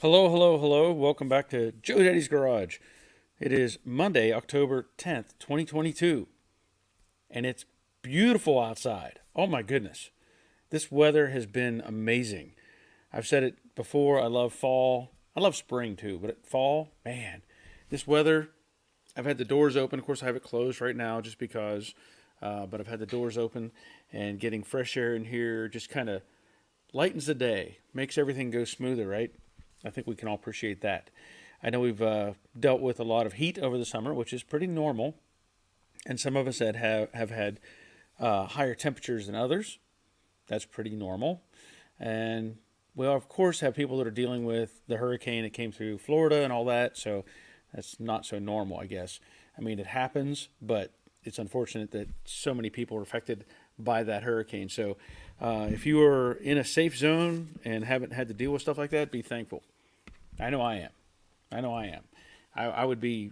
Hello, hello, hello. Welcome back to Joe Daddy's Garage. It is Monday, October 10th, 2022, and it's beautiful outside. Oh my goodness. This weather has been amazing. I've said it before, I love fall. I love spring too, but fall, man, this weather, I've had the doors open. Of course, I have it closed right now just because, but I've had the doors open and getting fresh air in here just kind of lightens the day, makes everything go smoother, right? I think we can all appreciate that. I know we've dealt with a lot of heat over the summer, which is pretty normal, and some of us have had higher temperatures than others. That's pretty normal. And we, of course, have people that are dealing with the hurricane that came through Florida and all that, so that's not so normal, I guess. I mean, it happens, but it's unfortunate that so many people are affected by that hurricane. So if you are in a safe zone and haven't had to deal with stuff like that, be thankful. I know I am. I know I am. I would be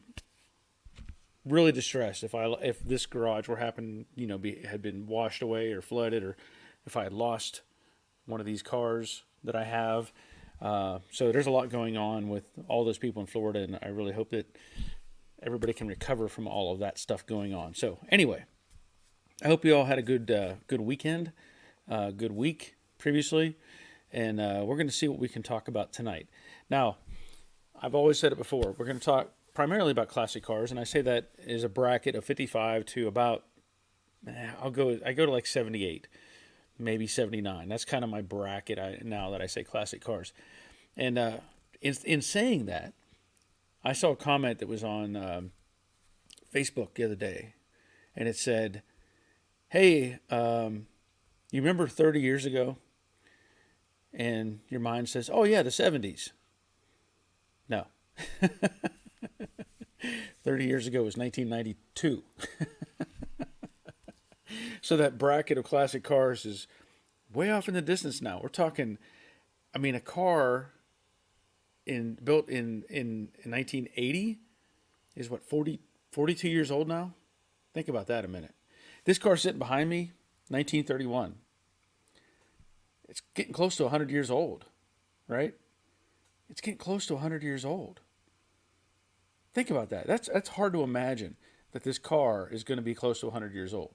really distressed if this garage were happened, had been washed away or flooded, or if I had lost one of these cars that I have. So there's a lot going on with all those people in Florida, and I really hope that everybody can recover from all of that stuff going on. So anyway, I hope you all had a good weekend, good week previously, and we're going to see what we can talk about tonight. Now, I've always said it before. We're going to talk primarily about classic cars, and I say that is a bracket of 55 to about I go to like 78, maybe 79. That's kind of my bracket now that I say classic cars. And in saying that, I saw a comment that was on Facebook the other day, and it said, "Hey, you remember 30 years ago?" And your mind says, "Oh yeah, the 70s." No, 30 years ago was 1992. So that bracket of classic cars is way off in the distance now. We're talking, I mean, a car built in 1980 is what, 42 years old now? Think about that a minute. This car sitting behind me, 1931. It's getting close to 100 years old, right? It's getting close to 100 years old. Think about that. That's hard to imagine that this car is going to be close to 100 years old.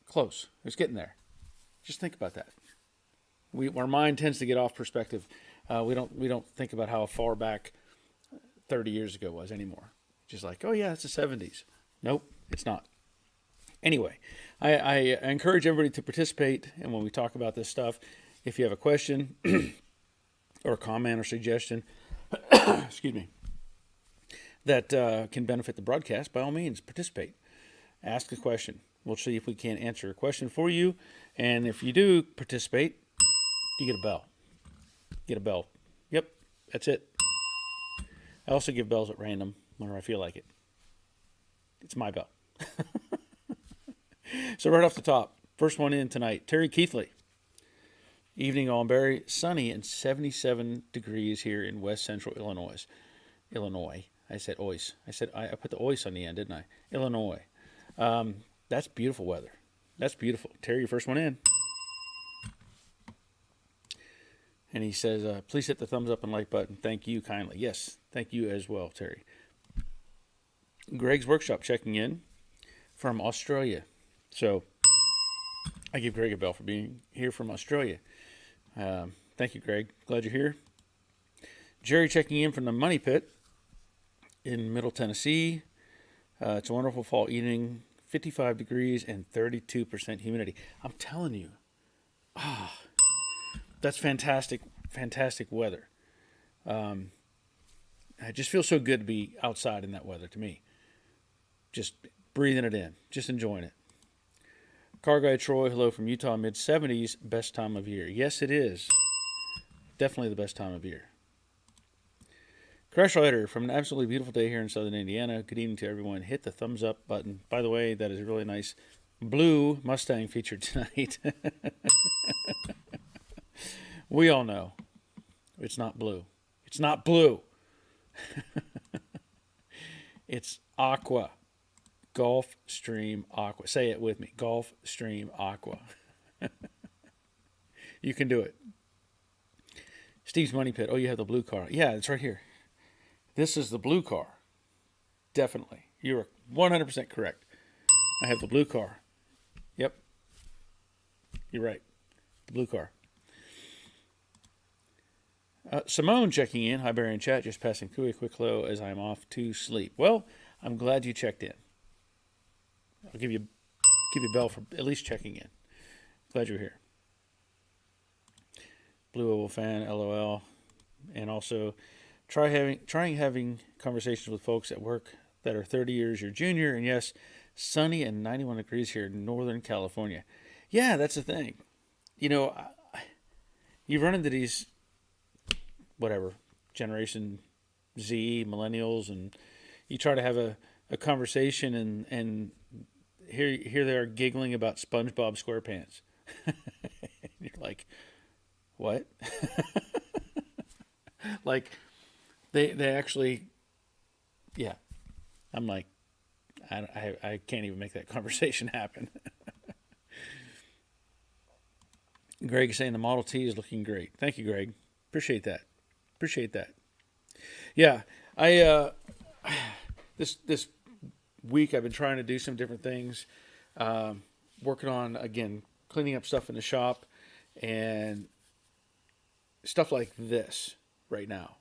Close. It's getting there. Just think about that. Our mind tends to get off perspective. We don't think about how far back 30 years ago was anymore. Just like, oh yeah, it's the 70s. Nope, it's not. Anyway, I encourage everybody to participate, and when we talk about this stuff, if you have a question or a comment or suggestion, excuse me, that can benefit the broadcast, by all means, participate. Ask a question. We'll see if we can answer a question for you, and if you do participate, you get a bell. Get a bell. Yep, that's it. I also give bells at random whenever I feel like it. It's my bell. So right off the top, first one in tonight, Terry Keithley. Evening all very sunny and 77 degrees here in west central Illinois. I said ois. I put the ois on the end, didn't I? Illinois. That's beautiful weather. That's beautiful. Terry, your first one in. And he says, please hit the thumbs up and like button. Thank you kindly. Yes, thank you as well, Terry. Greg's Workshop checking in from Australia. So I give Greg a bell for being here from Australia. Thank you, Greg. Glad you're here. Jerry checking in from the Money Pit in Middle Tennessee. It's a wonderful fall evening, 55 degrees and 32% humidity. I'm telling you, that's fantastic, fantastic weather. It just feels so good to be outside in that weather to me. Just breathing it in, just enjoying it. Car Guy Troy, hello from Utah, mid-70s, best time of year. Yes, it is. Definitely the best time of year. Crash Rider, from an absolutely beautiful day here in southern Indiana. Good evening to everyone. Hit the thumbs up button. By the way, that is a really nice blue Mustang featured tonight. We all know it's not blue. It's not blue. It's aqua. Gulf Stream Aqua. Say it with me. Gulf Stream Aqua. You can do it. Steve's Money Pit. Oh, you have the blue car. Yeah, it's right here. This is the blue car. Definitely. You are 100% correct. I have the blue car. Yep. You're right. The blue car. Simone checking in. Hi, Barry and chat. Just passing through a quick hello as I'm off to sleep. Well, I'm glad you checked in. I'll give you a bell for at least checking in. Glad you're here. Blue Oval fan, LOL. And also, trying having conversations with folks at work that are 30 years your junior. And yes, sunny and 91 degrees here in Northern California. Yeah, that's the thing. You know, you run into these, whatever, Generation Z, millennials, and you try to have a conversation, and here they are giggling about SpongeBob SquarePants. You're like, what? Like, they actually, yeah. I'm like, I can't even make that conversation happen. Greg is saying the Model T is looking great. Thank you, Greg. Appreciate that. Yeah, I this week I've been trying to do some different things, working on, again, cleaning up stuff in the shop and stuff like this right now.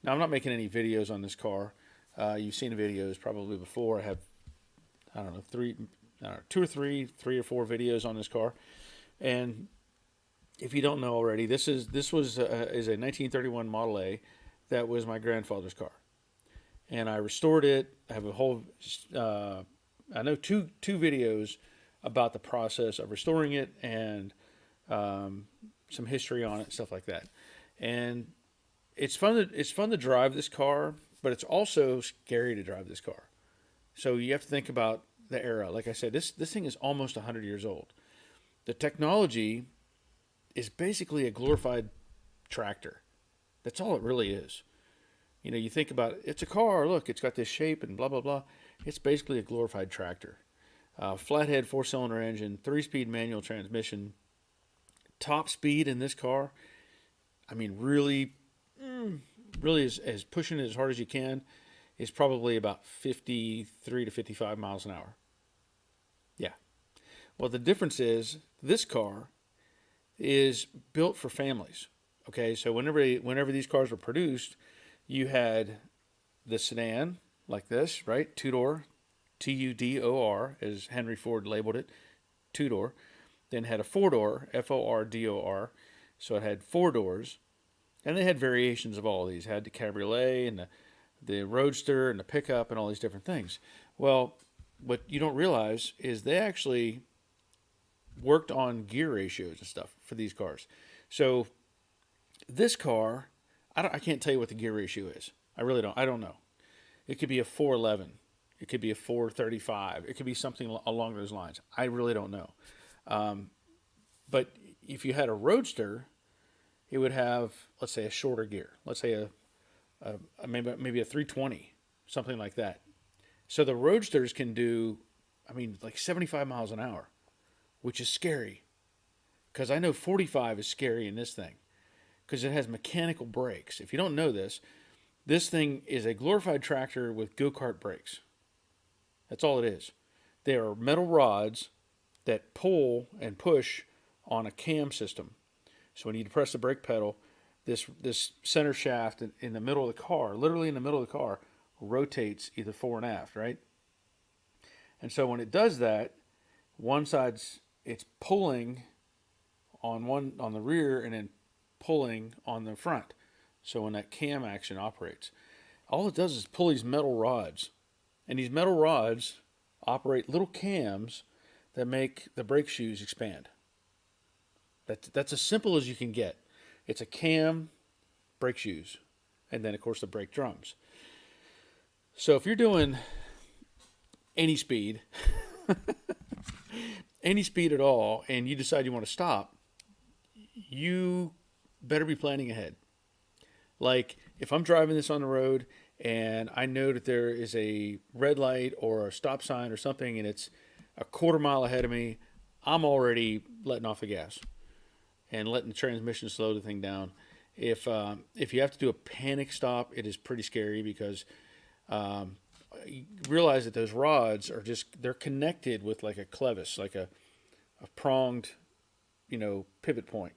Now, I'm not making any videos on this car. You've seen the videos probably before. I have, I don't know, two or three or four videos on this car. And if you don't know already, this is a 1931 Model A that was my grandfather's car. And I restored it. I have a whole, I know two videos about the process of restoring it and some history on it, stuff like that. And it's fun to drive this car, but it's also scary to drive this car. So you have to think about the era. Like I said, this thing is almost 100 years old. The technology is basically a glorified tractor. That's all it really is. You know, you think about it, it's a car. Look, it's got this shape and blah, blah, blah. It's basically a glorified tractor. Flathead 4-cylinder engine, 3-speed manual transmission. Top speed in this car, I mean, really as pushing it as hard as you can, is probably about 53 to 55 miles an hour. Yeah. Well, the difference is this car is built for families. Okay, so whenever these cars were produced, you had the sedan like this, right? Two-door, Tudor, as Henry Ford labeled it, two-door. Then had a four-door, Fordor, so it had 4 doors. And they had variations of all of these. It had the cabriolet and the roadster and the pickup and all these different things. Well, what you don't realize is they actually worked on gear ratios and stuff for these cars. So this car, I can't tell you what the gear ratio is. I really don't. I don't know. It could be a 411. It could be a 435. It could be something along those lines. I really don't know. But if you had a roadster, it would have, let's say, a shorter gear. Let's say maybe a 320, something like that. So the roadsters can do, like 75 miles an hour, which is scary. Because I know 45 is scary in this thing, because it has mechanical brakes. If you don't know this thing is a glorified tractor with go-kart brakes. That's all it is. They are metal rods that pull and push on a cam system. So when you press the brake pedal, this center shaft in the middle of the car, literally in the middle of the car, rotates either fore and aft, right? And so when it does that, one side's it's pulling on the rear and then pulling on the front. So when that cam action operates, all it does is pull these metal rods, and these metal rods operate little cams that make the brake shoes expand. That's as simple as you can get. It's a cam, brake shoes, and then, of course, the brake drums. So if you're doing any speed, any speed at all, and you decide you want to stop, you better be planning ahead. Like, if I'm driving this on the road and I know that there is a red light or a stop sign or something and it's a quarter mile ahead of me, I'm already letting off the gas and letting the transmission slow the thing down. If you have to do a panic stop, it is pretty scary because you realize that those rods are they're connected with like a clevis, like a pronged, pivot point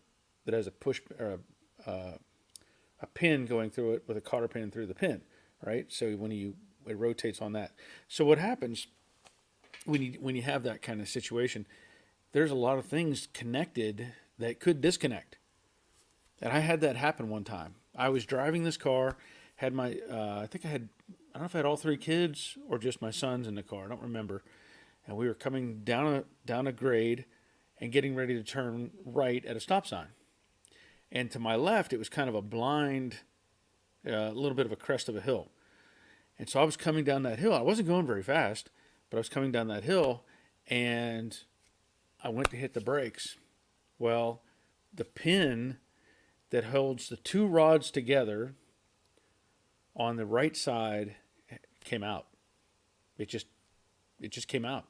that has a push or a pin going through it with a cotter pin through the pin, right? So it rotates on that. So what happens when you have that kind of situation? There's a lot of things connected that could disconnect. And I had that happen one time. I was driving this car, had my, I don't know if I had all three kids or just my sons in the car. I don't remember. And we were coming down a grade and getting ready to turn right at a stop sign. And to my left, it was kind of a blind, a little bit of a crest of a hill. And so I was coming down that hill. I wasn't going very fast, but I was coming down that hill, and I went to hit the brakes. Well, the pin that holds the two rods together on the right side came out. It just came out.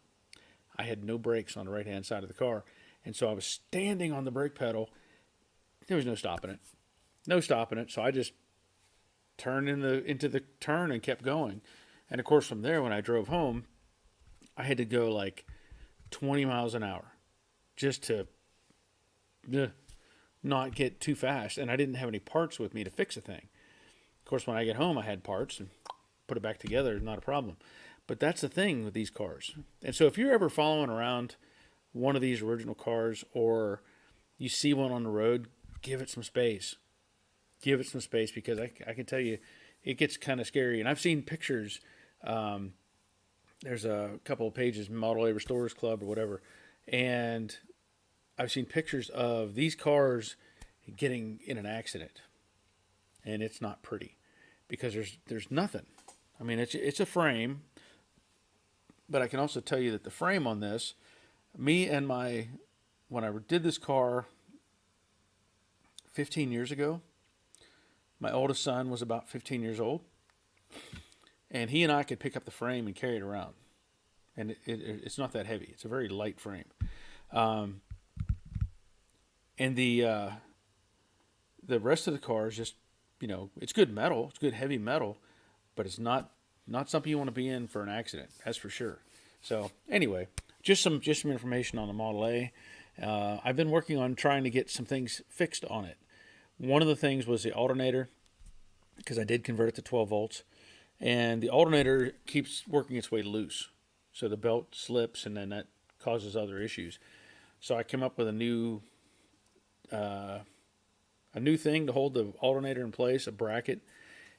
I had no brakes on the right hand side of the car, and so I was standing on the brake pedal. There was no stopping it. No stopping it. So I just turned into the turn and kept going. And of course from there, when I drove home, I had to go like 20 miles an hour just to not get too fast. And I didn't have any parts with me to fix the thing. Of course, when I get home, I had parts and put it back together. Not a problem. But that's the thing with these cars. And so if you're ever following around one of these original cars, or you see one on the road, give it some space. Give it some space, because I can tell you it gets kind of scary. And I've seen pictures. There's a couple of pages, Model A Restorers Club or whatever, and I've seen pictures of these cars getting in an accident, and it's not pretty because there's nothing. I mean, it's a frame, but I can also tell you that the frame on this, when I did this car 15 years ago, my oldest son was about 15 years old, and he and I could pick up the frame and carry it around. And it's not that heavy. It's a very light frame. And the rest of the car is just, it's good metal. It's good heavy metal, but it's not something you want to be in for an accident. That's for sure. So anyway, just some information on the Model A. I've been working on trying to get some things fixed on it. One of the things was the alternator, because I did convert it to 12 volts, and the alternator keeps working its way loose. So the belt slips, and then that causes other issues. So I came up with a new thing to hold the alternator in place, a bracket,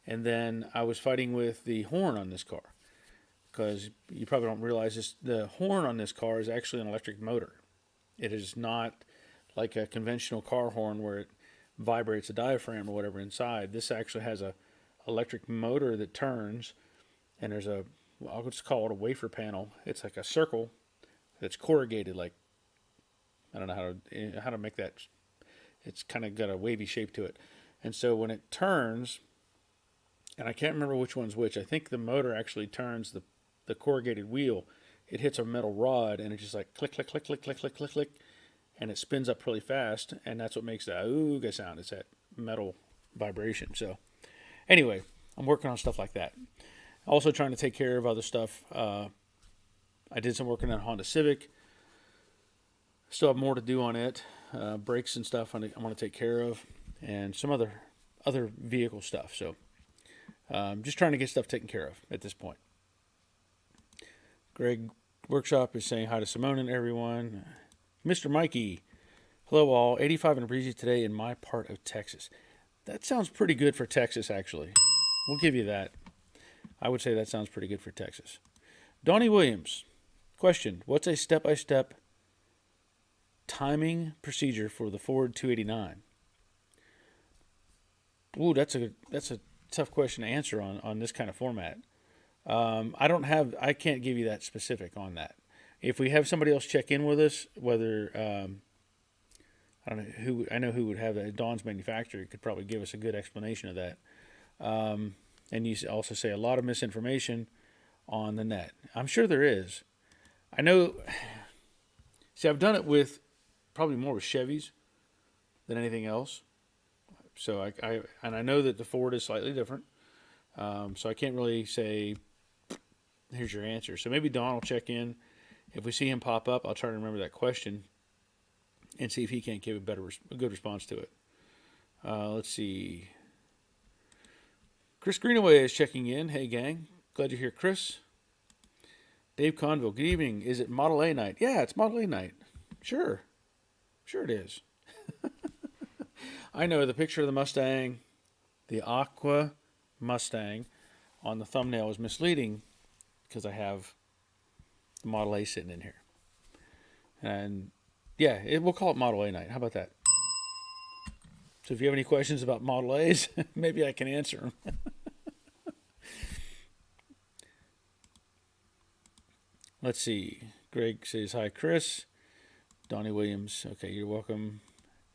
and then I was fighting with the horn on this car, because you probably don't realize this. The horn on this car is actually an electric motor. It is not like a conventional car horn where it vibrates a diaphragm or whatever inside. This actually has a electric motor that turns, and there's I'll just call it a wafer panel. It's like a circle that's corrugated, like, I don't know how to make that. It's kind of got a wavy shape to it. And so when it turns, and I can't remember which one's which, I think the motor actually turns the corrugated wheel. It hits a metal rod, and it just like click, click, click, click, click, click, click, click, and it spins up really fast, and that's what makes that ooga sound. It's that metal vibration. So anyway, I'm working on stuff like that. Also trying to take care of other stuff. I did some working on Honda Civic. Still have more to do on it. Brakes and stuff I want to take care of, and some other vehicle stuff. So just trying to get stuff taken care of at this point. Greg Workshop is saying hi to Simone and everyone. Mr. Mikey, hello all. 85 and breezy today in my part of Texas. That sounds pretty good for Texas, actually. We'll give you that. I would say that sounds pretty good for Texas. Donnie Williams, question: what's a step-by-step timing procedure for the Ford 289? Ooh, that's a tough question to answer on this kind of format. I can't give you that specific on that. If we have somebody else check in with us, whether I don't know who would have that. Dawn's Manufacturer could probably give us a good explanation of that. And you also say a lot of misinformation on the net. I'm sure there is. I know. See, I've done it with probably more with Chevys than anything else. So I know that the Ford is slightly different. So I can't really say here's your answer. So maybe Don will check in. If we see him pop up, I'll try to remember that question and see if he can't give a good response to it. Let's see. Chris Greenaway is checking in. Hey, gang. Glad you're here, Chris. Dave Conville. Good evening. Is it Model A night? Yeah, it's Model A night. Sure. Sure it is. I know the picture of the Mustang, the Aqua Mustang, on the thumbnail is misleading because I have the Model A sitting in here. And yeah, we'll call it Model A night. How about that? So if you have any questions about Model A's, maybe I can answer them. Let's see. Greg says, hi, Chris. Donnie Williams. Okay, you're welcome.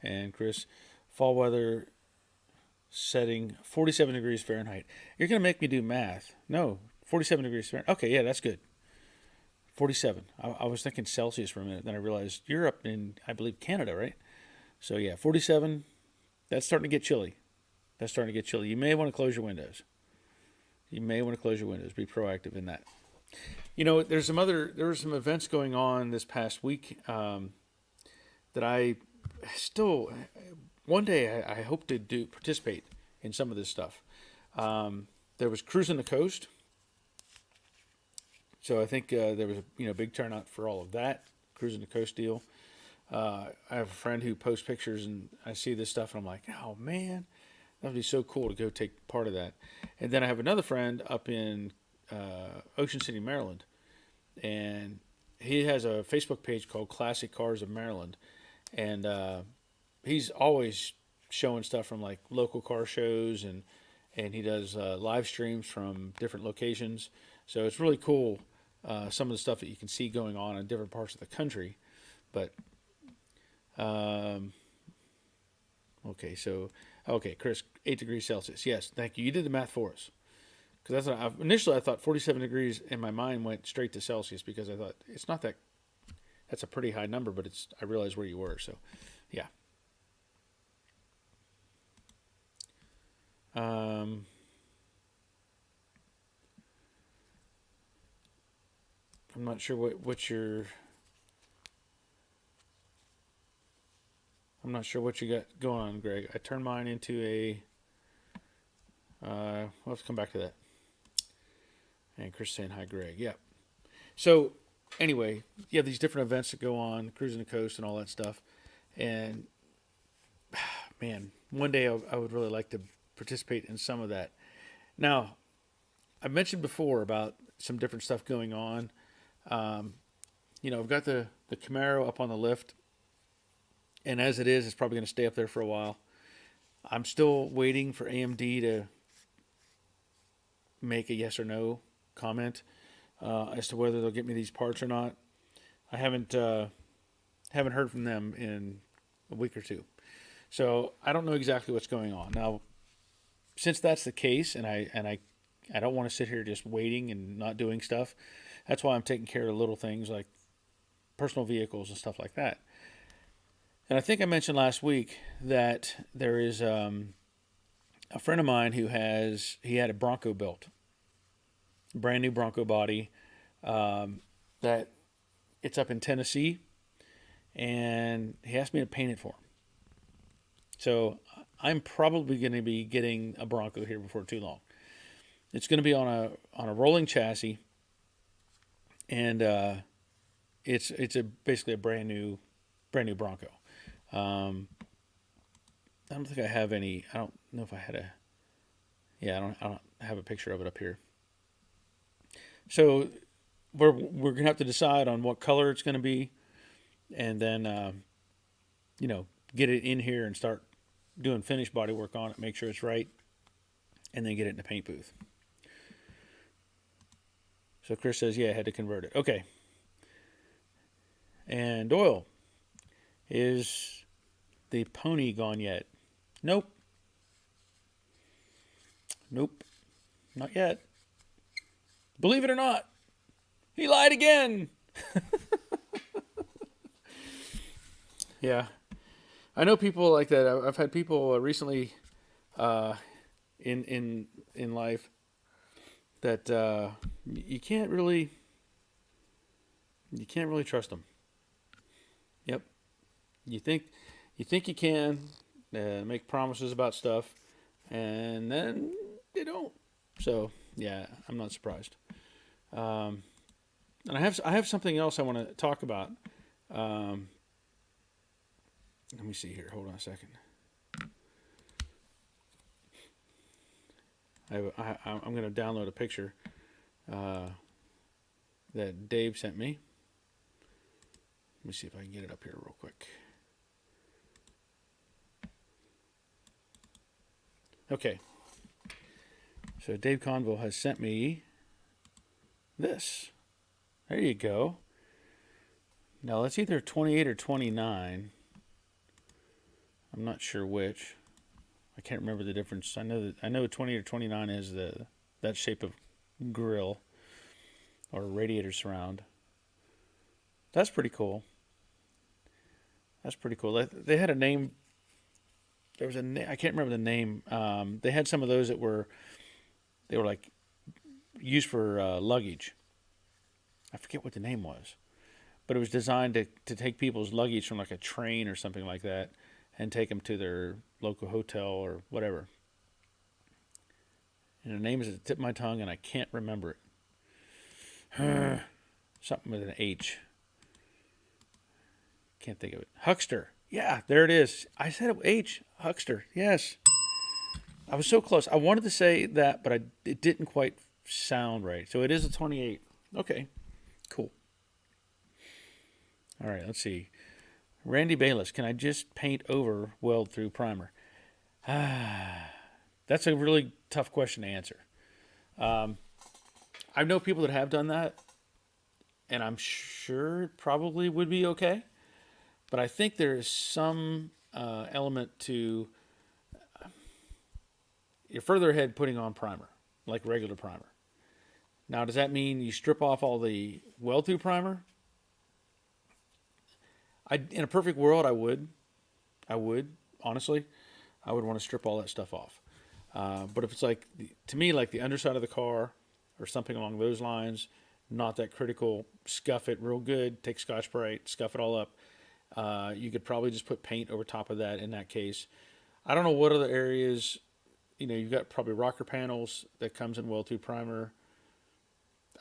And Chris, fall weather setting 47 degrees Fahrenheit. You're going to make me do math. No, 47 degrees Fahrenheit. Okay, yeah, that's good. 47. I was thinking Celsius for a minute. Then I realized you're up in, I believe, Canada, right? So yeah, 47. That's starting to get chilly. You may want to close your windows. Be proactive in that. You know, there were some events going on this past week that I still, one day I hope to participate in some of this stuff. There was Cruising the Coast. So I think there was a big turnout for all of that Cruising the Coast deal. I have a friend who posts pictures, and I see this stuff, and I'm like, oh man, that would be so cool to go take part of that. And then I have another friend up in Ocean City, Maryland, and he has a Facebook page called Classic Cars of Maryland, and he's always showing stuff from like local car shows, and he does live streams from different locations. So it's really cool, some of the stuff that you can see going on in different parts of the country. But okay, Chris, 8 degrees Celsius. Yes, thank you. You did the math for us. Because initially I thought 47 degrees in my mind went straight to Celsius because I thought it's not that. That's a pretty high number, but I realized where you were. So, yeah. I'm not sure what your. I'm not sure what you got going on, Greg. I turned mine into a. Let's come back to that. And Chris saying hi, Greg. Yeah. So anyway, you have these different events that go on, Cruising the Coast and all that stuff. And man, one day I would really like to participate in some of that. Now, I mentioned before about some different stuff going on. I've got the Camaro up on the lift. And as it is, it's probably going to stay up there for a while. I'm still waiting for AMD to make a yes or no comment as to whether they'll get me these parts or not. I haven't heard from them in a week or two, so I don't know exactly what's going on now. Since that's the case, and I don't want to sit here just waiting and not doing stuff. That's why I'm taking care of little things like personal vehicles and stuff like that. And I think I mentioned last week that there is a friend of mine who he had a Bronco built, brand new Bronco body, that it's up in Tennessee, and he asked me to paint it for him. So I'm probably going to be getting a Bronco here before too long. It's going to be on a rolling chassis, and it's basically a brand new Bronco. I don't think I have any. I don't know if I had a. Yeah, I don't have a picture of it up here. So we're gonna have to decide on what color it's gonna be, and then get it in here and start doing finished body work on it, make sure it's right, and then get it in the paint booth. So Chris says, yeah, I had to convert it. Okay. And Doyle, is the pony gone yet? Nope. Not yet. Believe it or not, he lied again. Yeah. I know people like that. I've had people recently uh, in life that you can't really trust them. Yep, you think you can make promises about stuff, and then they don't. So yeah, I'm not surprised. Um, and I have something else I want to talk about. Um, let me see here. Hold on a second. I'm going to download a picture uh, that Dave sent me. Let me see if I can get it up here real quick. Okay. So Dave Conville has sent me this. There you go. Now it's either 28 or 29. I'm not sure which. I can't remember the difference. I know 20 or 29 is that shape of grill or radiator surround. That's pretty cool. That's pretty cool. They had a name. There was a name. I can't remember the name. They had some of those that were like used for luggage. I forget what the name was, but it was designed to take people's luggage from like a train or something like that and take them to their local hotel or whatever. And the name is at the tip of my tongue, and I can't remember it. Something with an H. Can't think of it. Huckster. Yeah, there it is. I said it with H. Huckster. Yes. I was so close. I wanted to say that, but it didn't quite sound right. So it is a 28. Okay. Cool. All right, let's see. Randy Bayless, can I just paint over weld through primer? That's a really tough question to answer. I know people that have done that, and I'm sure it probably would be okay. But I think there is some element to you're further ahead putting on primer, like regular primer. Now, does that mean you strip off all the weld through primer? In a perfect world, I would. Honestly, I would want to strip all that stuff off. But if it's like, to me, like the underside of the car or something along those lines, not that critical, scuff it real good, take Scotch-Brite, scuff it all up. You could probably just put paint over top of that in that case. I don't know what other areas, you've got probably rocker panels that comes in weld through primer.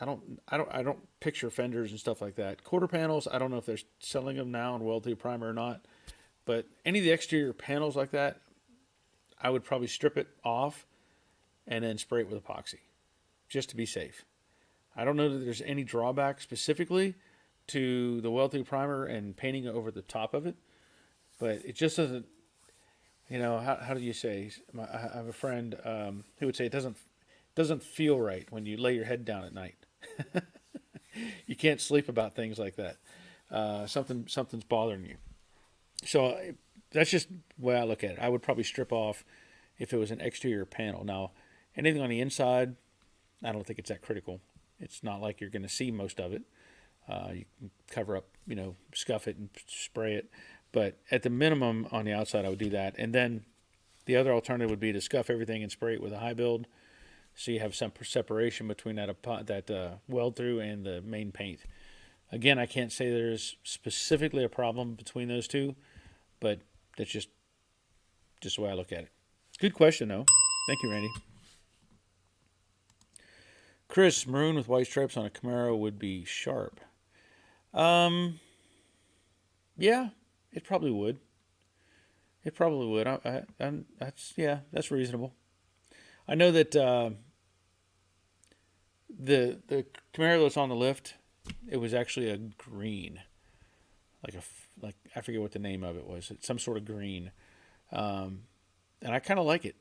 I don't picture fenders and stuff like that. Quarter panels, I don't know if they're selling them now in weld through primer or not. But any of the exterior panels like that, I would probably strip it off and then spray it with epoxy, just to be safe. I don't know that there's any drawback specifically to the weld through primer and painting over the top of it, but it just doesn't. How do you say? I have a friend who would say it doesn't feel right when you lay your head down at night. You can't sleep about things like that. Something's bothering you. So that's just the way I look at it. I would probably strip off if it was an exterior panel. Now, anything on the inside, I don't think it's that critical. It's not like you're going to see most of it. You can cover up, scuff it and spray it. But at the minimum on the outside, I would do that. And then the other alternative would be to scuff everything and spray it with a high build, so you have some separation between that weld through and the main paint. Again, I can't say there's specifically a problem between those two, but that's just the way I look at it. Good question, though. Thank you, Randy. Chris, maroon with white stripes on a Camaro would be sharp. Yeah, it probably would. It probably would. That's reasonable. I know that the Camaro that's on the lift, it was actually a green, like I forget what the name of it was. It's some sort of green, and I kind of like it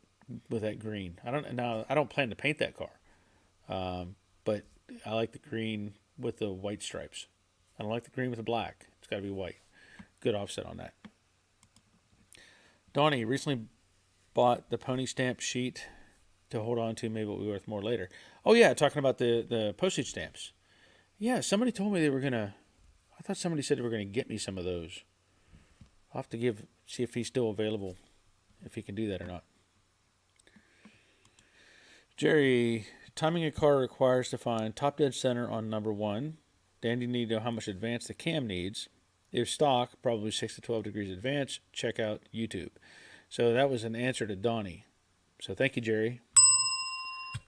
with that green. I don't plan to paint that car, but I like the green with the white stripes. I don't like the green with the black. It's got to be white. Good offset on that. Donnie recently bought the pony stamp sheet to hold on to. Maybe it'll be worth more later. Oh yeah, talking about the postage stamps. Yeah, somebody told me they were gonna. I thought somebody said they were gonna get me some of those. I'll have to see if he's still available, if he can do that or not. Jerry, timing a car requires to find top dead center on number one. Dan, you need to know how much advance the cam needs. If stock, probably 6 to 12 degrees advance. Check out YouTube. So that was an answer to Donnie. So thank you, Jerry.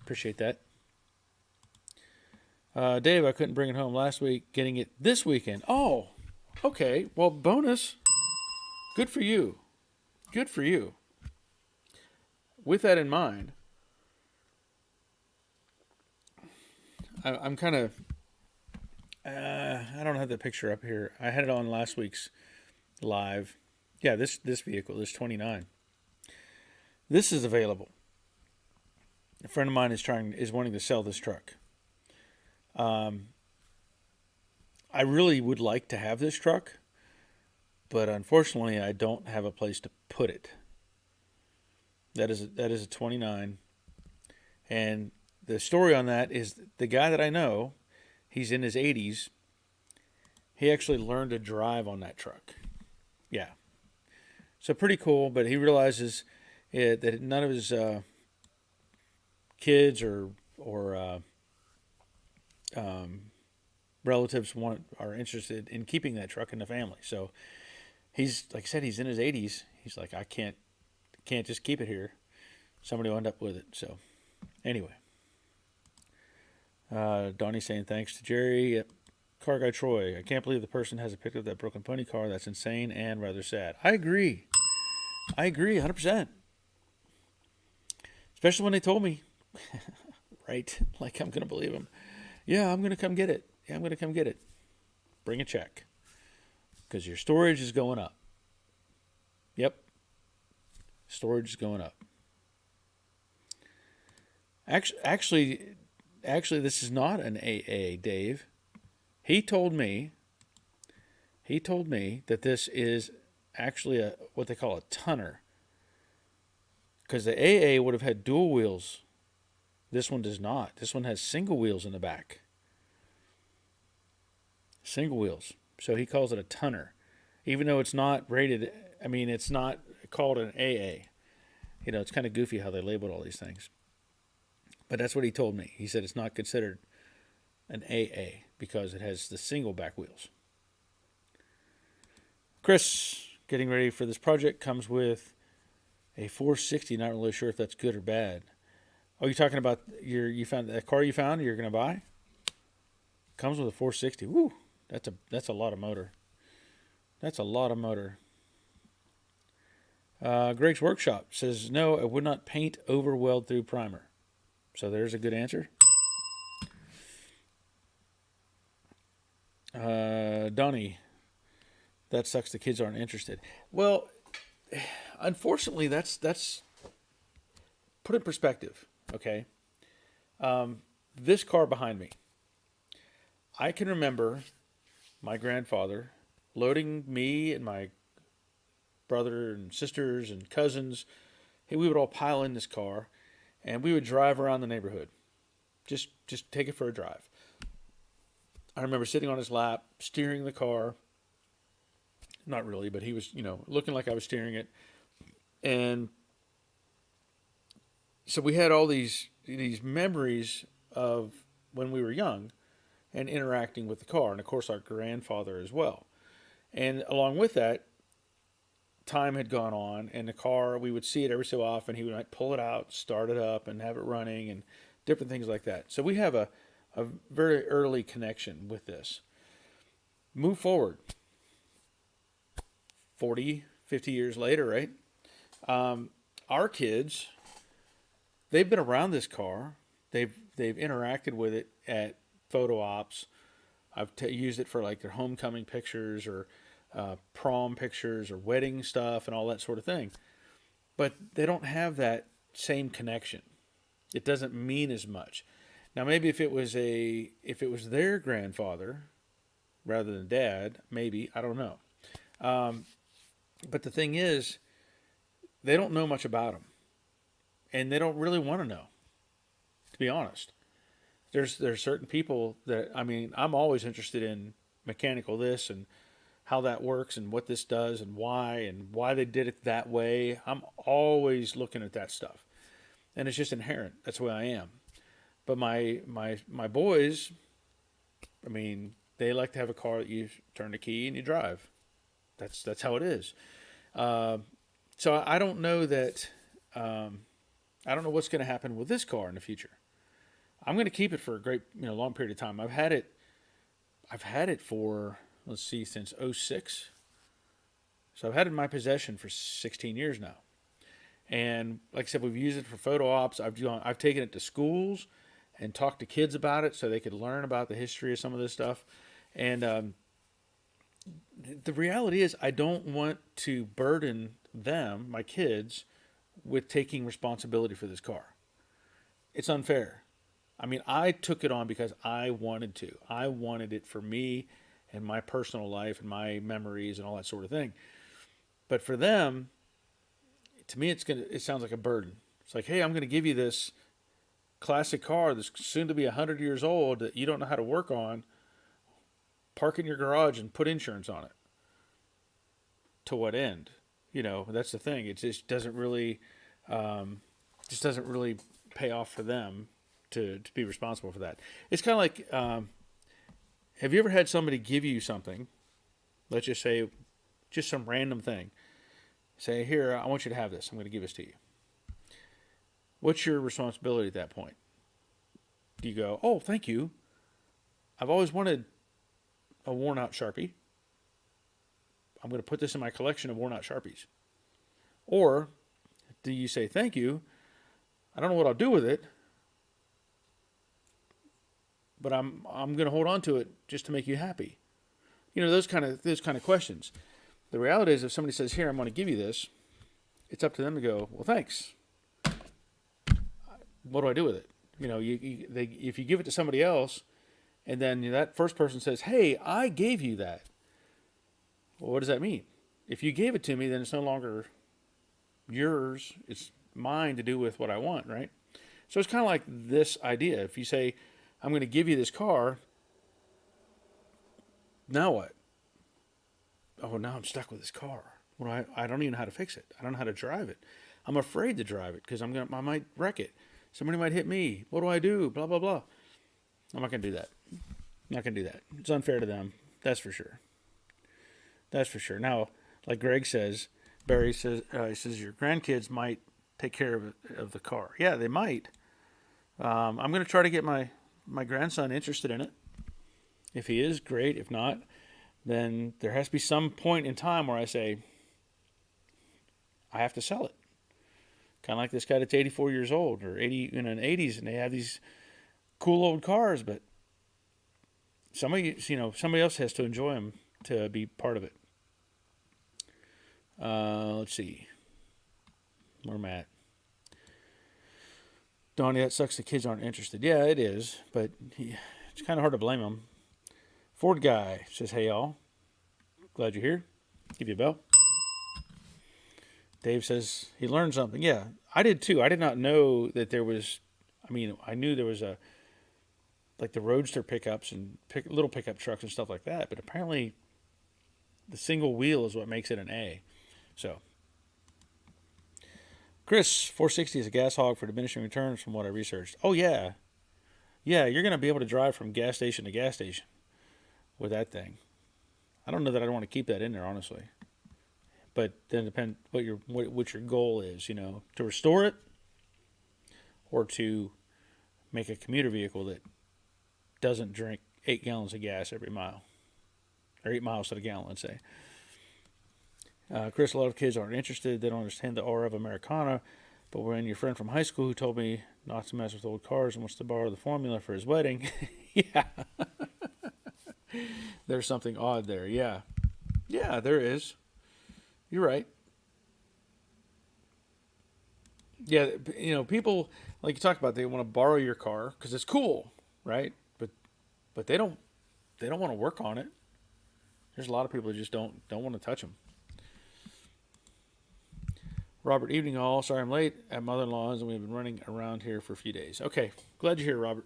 Appreciate that. Dave, I couldn't bring it home last week. Getting it this weekend. Oh, okay. Well, bonus. Good for you. Good for you. With that in mind, I'm kind of. I don't have the picture up here. I had it on last week's live. Yeah, this vehicle, this 29. This is available. A friend of mine is wanting to sell this truck. I really would like to have this truck, but unfortunately, I don't have a place to put it. That is a 29, and the story on that is the guy that I know, he's in his 80s. He actually learned to drive on that truck. Yeah, so pretty cool. But he realizes that none of his kids or relatives are interested in keeping that truck in the family. So he's, like I said, he's in his 80s. He's like, I can't just keep it here. Somebody will end up with it. So anyway, Donnie saying thanks to Jerry. Yep. Car guy Troy, I can't believe the person hasn't picked up that broken pony car. That's insane and rather sad. I agree 100%. Especially when they told me, right? Like, I'm going to believe them. Yeah, I'm going to come get it. Yeah, I'm going to come get it. Bring a check. Because your storage is going up. Yep. Storage is going up. Actually, this is not an AA, Dave. He told me that this is actually what they call a tonner. Because the AA would have had dual wheels. This one does not. This one has single wheels in the back. Single wheels. So he calls it a tonner. Even though it's not rated, it's not called an AA. You know, it's kind of goofy how they labeled all these things. But that's what he told me. He said it's not considered an AA because it has the single back wheels. Chris, getting ready for this project, comes with a 460. Not really sure if that's good or bad. Oh, you're talking about you found that car you're going to buy? Comes with a 460. Woo, that's a lot of motor. That's a lot of motor. Greg's Workshop says, no, I would not paint over weld through primer. So there's a good answer. Donnie, that sucks the kids aren't interested. Well, unfortunately, that's put in perspective, okay? This car behind me, I can remember my grandfather loading me and my brother and sisters and cousins. We would all pile in this car, and we would drive around the neighborhood. Just take it for a drive. I remember sitting on his lap, steering the car. Not really, but he was, looking like I was steering it. And so we had all these memories of when we were young and interacting with the car, and of course our grandfather as well. And along with that, time had gone on, and the car, we would see it every so often. He would pull it out, start it up, and have it running, and different things like that. So we have a very early connection with this. Move forward 40, 50 years later, right? Our kids, they've been around this car. They've interacted with it at photo ops. I've used it for like their homecoming pictures or prom pictures or wedding stuff and all that sort of thing. But they don't have that same connection. It doesn't mean as much. Now, maybe if it was their grandfather rather than dad, maybe, I don't know. But the thing is, they don't know much about them, and they don't really want to know, to be honest. There's certain people that, I'm always interested in mechanical this and how that works and what this does and why they did it that way. I'm always looking at that stuff. and it's just inherent. That's the way I am. But my boys, I mean, they like to have a car that you turn the key and you drive. That's how it is. Uh, so I don't know that. I don't know what's going to happen with this car in the future. I'm going to keep it for a great, long period of time. I've had it. I've had it for, let's see, since '06. So I've had it in my possession for 16 years now. And like I said, we've used it for photo ops. I've taken it to schools and talked to kids about it so they could learn about the history of some of this stuff. And the reality is, I don't want to burden them, my kids, with taking responsibility for this car. It's unfair. I mean, I took it on because I wanted to. I wanted it for me and my personal life and my memories and all that sort of thing. But for them, to me, it sounds like a burden. It's like, hey, I'm going to give you this classic car that's soon to be 100 years old that you don't know how to work on. Park in your garage and put insurance on it. To what end? That's the thing. It just doesn't really pay off for them to be responsible for that. It's kind of like, have you ever had somebody give you something? Let's just say, just some random thing. Say, here, I want you to have this. I'm going to give this to you. What's your responsibility at that point? Do you go, oh, thank you. I've always wanted a worn out Sharpie. I'm going to put this in my collection of worn out Sharpies. Or do you say, thank you, I don't know what I'll do with it, but I'm going to hold on to it just to make you happy. Those kind of questions. The reality is, if somebody says, here, I'm going to give you this, it's up to them to go, well, thanks. What do I do with it? If you give it to somebody else, and then that first person says, hey, I gave you that. Well, what does that mean? If you gave it to me, then it's no longer yours. It's mine to do with what I want, right? So it's kind of like this idea. If you say, I'm going to give you this car, now what? Oh, now I'm stuck with this car. Well, I don't even know how to fix it. I don't know how to drive it. I'm afraid to drive it because I might wreck it. Somebody might hit me. What do I do? Blah, blah, blah. I'm not going to do that. I'm not going to do that. It's unfair to them. That's for sure. That's for sure. Now, like Greg says, Barry says, he says your grandkids might take care of the car. Yeah, they might. I'm going to try to get my grandson interested in it. If he is, great. If not, then there has to be some point in time where I say, I have to sell it. Kind of like this guy that's 84 years old or 80 in the 80s, and they have these cool old cars, but somebody else has to enjoy them to be part of it. Let's see. Where am I at? Donnie, that sucks the kids aren't interested. Yeah, it is, but it's kind of hard to blame them. Ford guy says, hey, y'all. Glad you're here. Give you a bell. Dave says he learned something. Yeah, I did too. I did not know that there was, I knew there was like the Roadster pickups and little pickup trucks and stuff like that, but apparently the single wheel is what makes it an A. So, Chris, 460 is a gas hog for diminishing returns from what I researched. Oh, yeah. Yeah, you're going to be able to drive from gas station to gas station with that thing. I don't know that I'd want to keep that in there, honestly. But then it depends what your goal is, to restore it or to make a commuter vehicle that doesn't drink 8 gallons of gas every mile. Or 8 miles to the gallon, let's say. Chris, a lot of kids aren't interested. They don't understand the aura of Americana. But when your friend from high school who told me not to mess with old cars and wants to borrow the formula for his wedding, yeah. There's something odd there, yeah. Yeah, there is. You're right. Yeah, people, like you talked about, they want to borrow your car because it's cool, right? But they don't want to work on it. There's a lot of people that just don't want to touch them. Robert, evening all. Sorry I'm late at mother-in-law's and we've been running around here for a few days. Okay, glad you're here, Robert.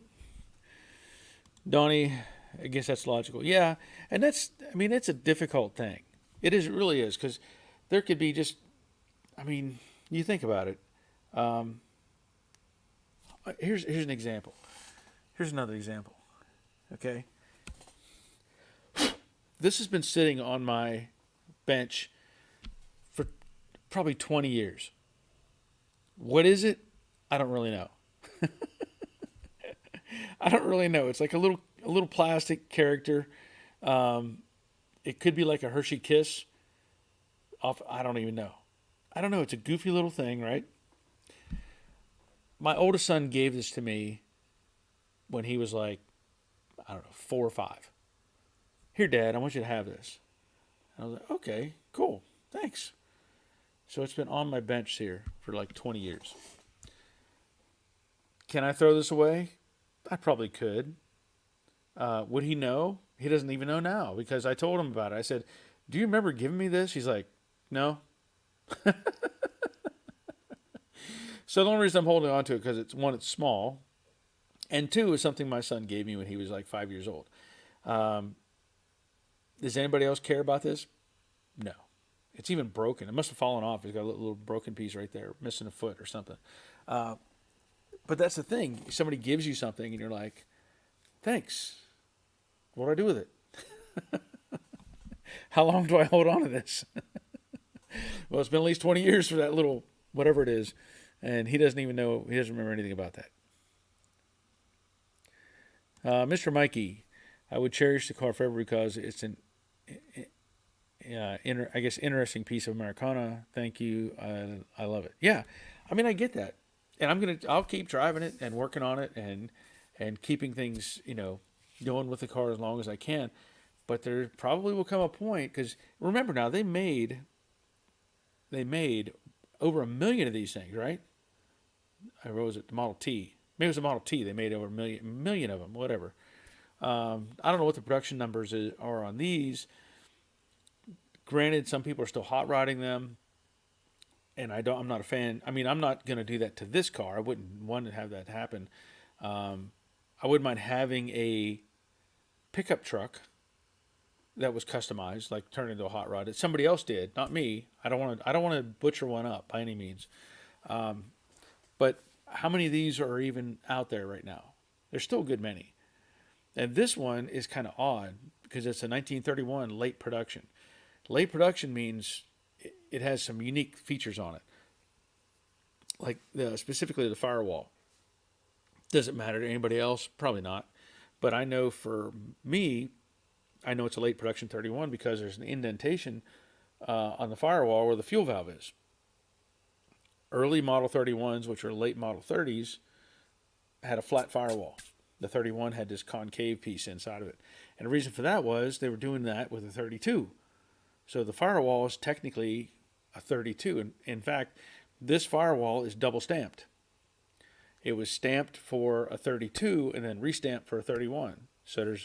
Donnie, I guess that's logical. Yeah, and it's a difficult thing. It really is, because there could be just, you think about it. Here's an example. Here's another example. Okay, this has been sitting on my bench for probably 20 years. What is it? I don't really know. I don't really know. It's like a little plastic character. Um, it could be like a Hershey Kiss. Off. I don't even know. I don't know. It's a goofy little thing, right? My oldest son gave this to me when he was like, I don't know, 4 or 5. Here, Dad, I want you to have this. And I was like, okay, cool, thanks. So it's been on my bench here for like 20 years. Can I throw this away? I probably could. Would he know? He doesn't even know now because I told him about it. I said, do you remember giving me this? He's like, no. So the only reason I'm holding on to it because it's small, and two is something my son gave me when he was like 5 years old. Um, does anybody else care about this? No. It's even broken. It must have fallen off. It's got a little broken piece right there, missing a foot or something. Uh, but that's the thing. Somebody gives you something and you're like, thanks. What do I do with it? How long do I hold on to this? Well, it's been at least 20 years for that little whatever it is. And he doesn't even know, he doesn't remember anything about that. Mr. Mikey, I would cherish the car forever because it's an, I guess, interesting piece of Americana. Thank you. I love it. Yeah, I mean, I get that, and I'll keep driving it and working on it and keeping things, going with the car as long as I can. But there probably will come a point because remember now they made over 1 million of these things, right? Or was it the Model T? Maybe it was the Model T. They made over a million of them, whatever. I don't know what the production numbers are on these. Granted, some people are still hot rodding them, and I'm not a fan. I mean, I'm not going to do that to this car. I wouldn't want to have that happen. I wouldn't mind having a pickup truck that was customized, like turned into a hot rod. Somebody else did, not me. I don't want to butcher one up by any means. But how many of these are even out there right now? There's still a good many. And this one is kind of odd because it's a 1931 late production. Late production means it has some unique features on it, like specifically the firewall. Does it matter to anybody else? Probably not. But I know for me, I know it's a late production 31 because there's an indentation on the firewall where the fuel valve is. Early Model 31s, which are late Model 30s, had a flat firewall. The 31 had this concave piece inside of it. And the reason for that was they were doing that with a 32. So the firewall is technically a 32. In fact, this firewall is double stamped. It was stamped for a 32 and then restamped for a 31. So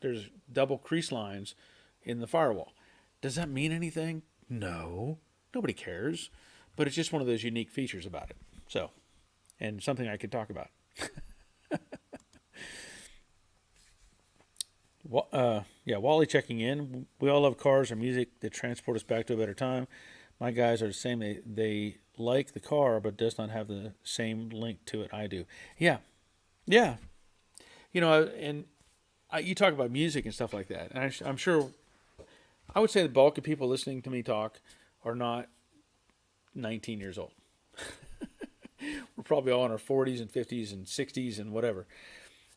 there's double crease lines in the firewall. Does that mean anything? No. Nobody cares. But it's just one of those unique features about it. So, and something I could talk about. Wally checking in. We all love cars or music that transport us back to a better time. My guys are the same. They like the car, but does not have the same link to it I do. Yeah. You talk about music and stuff like that. And I'm sure, I would say the bulk of people listening to me talk are not 19 years old. We're probably all in our 40s and 50s and 60s and whatever.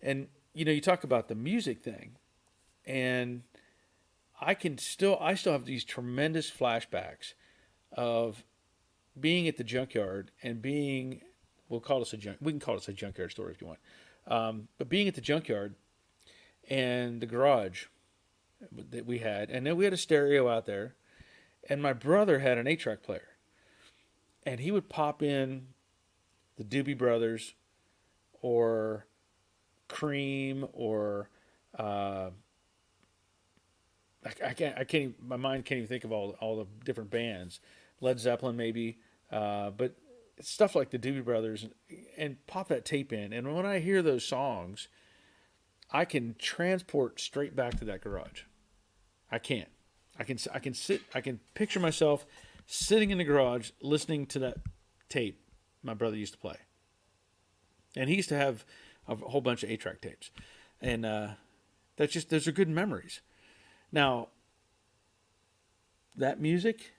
And, you talk about the music thing. And I still have these tremendous flashbacks of being at the junkyard and we can call this a junkyard story if you want. But being at the junkyard and the garage that we had, and then we had a stereo out there, and my brother had an 8-track player. And he would pop in the Doobie Brothers or Cream or I can't my mind can't even think of all the different bands. Led Zeppelin maybe, but stuff like the Doobie Brothers and pop that tape in. And when I hear those songs, I can transport straight back to that garage. I can picture myself sitting in the garage listening to that tape my brother used to play. And he used to have a whole bunch of 8-track tapes. And those are good memories. Now, that music,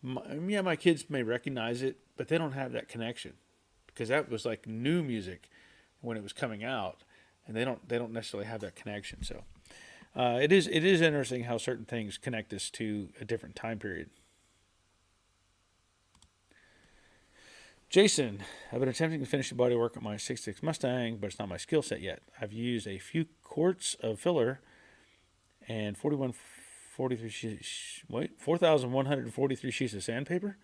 my kids may recognize it, but they don't have that connection because that was like new music when it was coming out, and they don't necessarily have that connection. So it is interesting how certain things connect us to a different time period. Jason, I've been attempting to finish the body work on my '66 Mustang, but it's not my skill set yet. I've used a few quarts of filler and 4,143 sheets of sandpaper.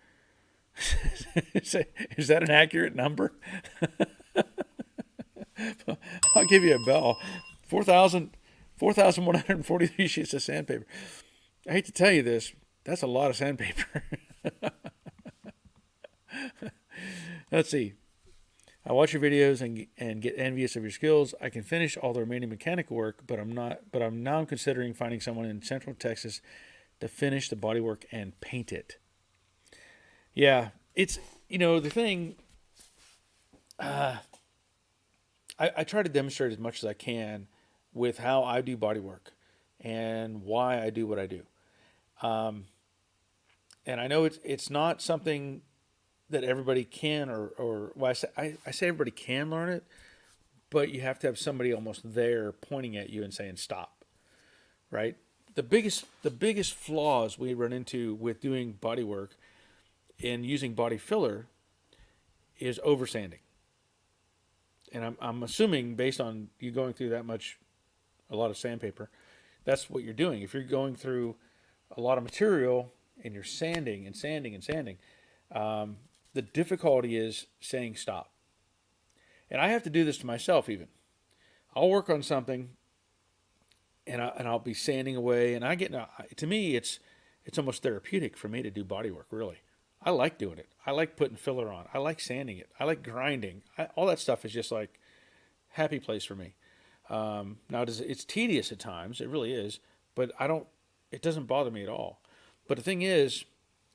Is that an accurate number? I'll give you a bell. 4,143 sheets of sandpaper. I hate to tell you this, that's a lot of sandpaper. Let's see. I watch your videos and get envious of your skills. I can finish all the remaining mechanical work, but I'm now considering finding someone in Central Texas to finish the bodywork and paint it. Yeah, it's the thing. I try to demonstrate as much as I can with how I do bodywork and why I do what I do. And I know it's not something that everybody can or I say everybody can learn it, but you have to have somebody almost there pointing at you and saying stop, right? The biggest flaws we run into with doing body work and using body filler is oversanding. And I'm assuming based on you going through a lot of sandpaper, that's what you're doing. If you're going through a lot of material and you're sanding and sanding and sanding, the difficulty is saying stop. And I have to do this to myself even. I'll work on something and I'll be sanding away, and to me it's almost therapeutic for me to do body work, really. I like doing it. I like putting filler on. I like sanding it. I like grinding. All that stuff is just like happy place for me. Now it's tedious at times. It really is, but it doesn't bother me at all. But the thing is,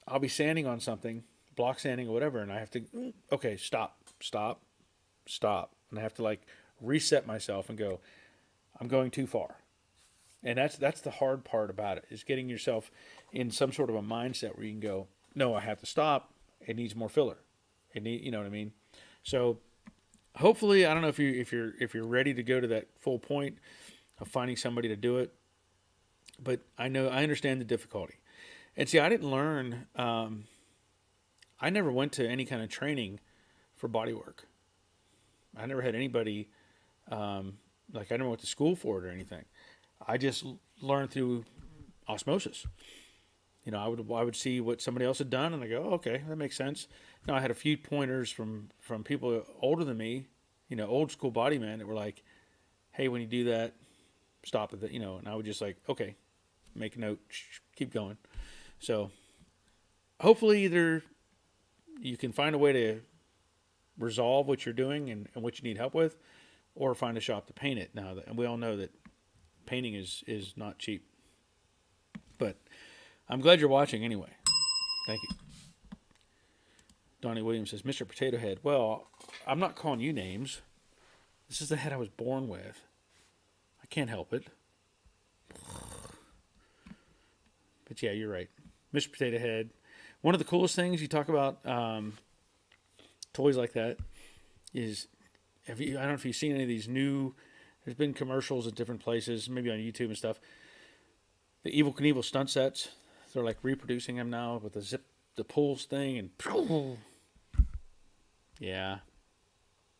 I'll be sanding on something, block sanding or whatever, and I have to, okay, stop. And I have to like reset myself and go, I'm going too far. And that's the hard part about it, is getting yourself in some sort of a mindset where you can go, no, I have to stop. It needs more filler. You know what I mean? So hopefully, I don't know if you're ready to go to that full point of finding somebody to do it, but I understand the difficulty. And see, I didn't learn. I never went to any kind of training for body work. I never had anybody, I never went to school for it or anything. I just learned through osmosis. I would see what somebody else had done, and I go, oh, okay, that makes sense. Now I had a few pointers from people older than me, old school body men that were like, hey, when you do that, stop at that, and I would just like, okay, make a note, keep going. So hopefully either you can find a way to resolve what you're doing and what you need help with, or find a shop to paint it. Now, and we all know that painting is not cheap. But I'm glad you're watching anyway. Thank you. Donnie Williams says, Mr. Potato Head. Well, I'm not calling you names. This is the head I was born with. I can't help it. But yeah, you're right. Mr. Potato Head. One of the coolest things you talk about toys like that is, I don't know if you've seen any of these new, there's been commercials at different places, maybe on YouTube and stuff. The Evel Knievel stunt sets, they're like reproducing them now with the pulls thing, and yeah,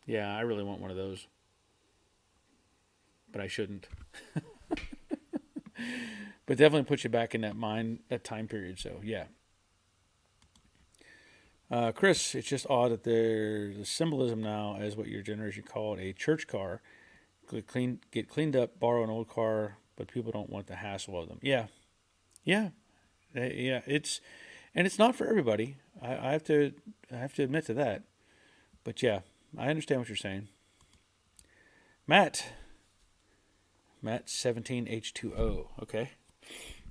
I really want one of those, but I shouldn't. But definitely puts you back in that time period. So yeah. Chris, it's just odd that there's a symbolism now as what your generation called a church car. Get cleaned up, borrow an old car, but people don't want the hassle of them. Yeah. It's not for everybody. I have to admit to that. But yeah, I understand what you're saying. Matt 17H2O. Okay.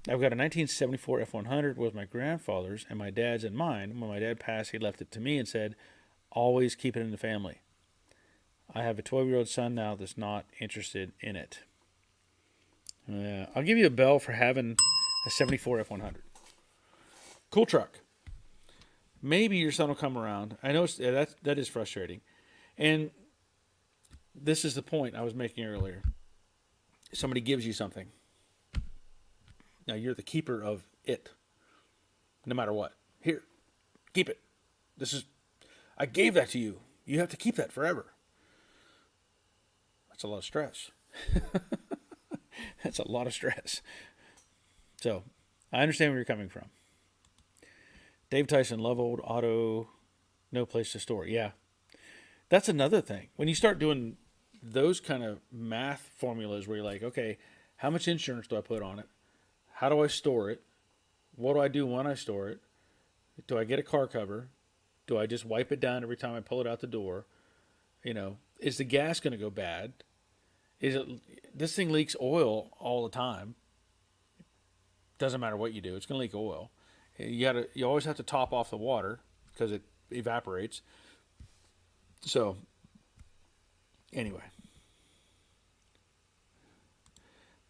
I've got a 1974 F100. Was my grandfather's and my dad's and mine. When my dad passed, he left it to me and said, always keep it in the family. I have a 12-year-old son now that's not interested in it. I'll give you a bell for having a 74 F100. Cool truck. Maybe your son will come around. I know that is frustrating. And this is the point I was making earlier. Somebody gives you something. Now you're the keeper of it, no matter what. Here, keep it. I gave that to you. You have to keep that forever. That's a lot of stress. That's a lot of stress. So, I understand where you're coming from. Dave Tyson, love old auto, no place to store. Yeah. That's another thing. When you start doing those kind of math formulas where you're like, okay, how much insurance do I put on it? How do I store it? What do I do when I store it? Do I get a car cover? Do I just wipe it down every time I pull it out the door? Is the gas going to go bad? This thing leaks oil all the time. Doesn't matter what you do, it's going to leak oil. You always have to top off the water because it evaporates. So, anyway,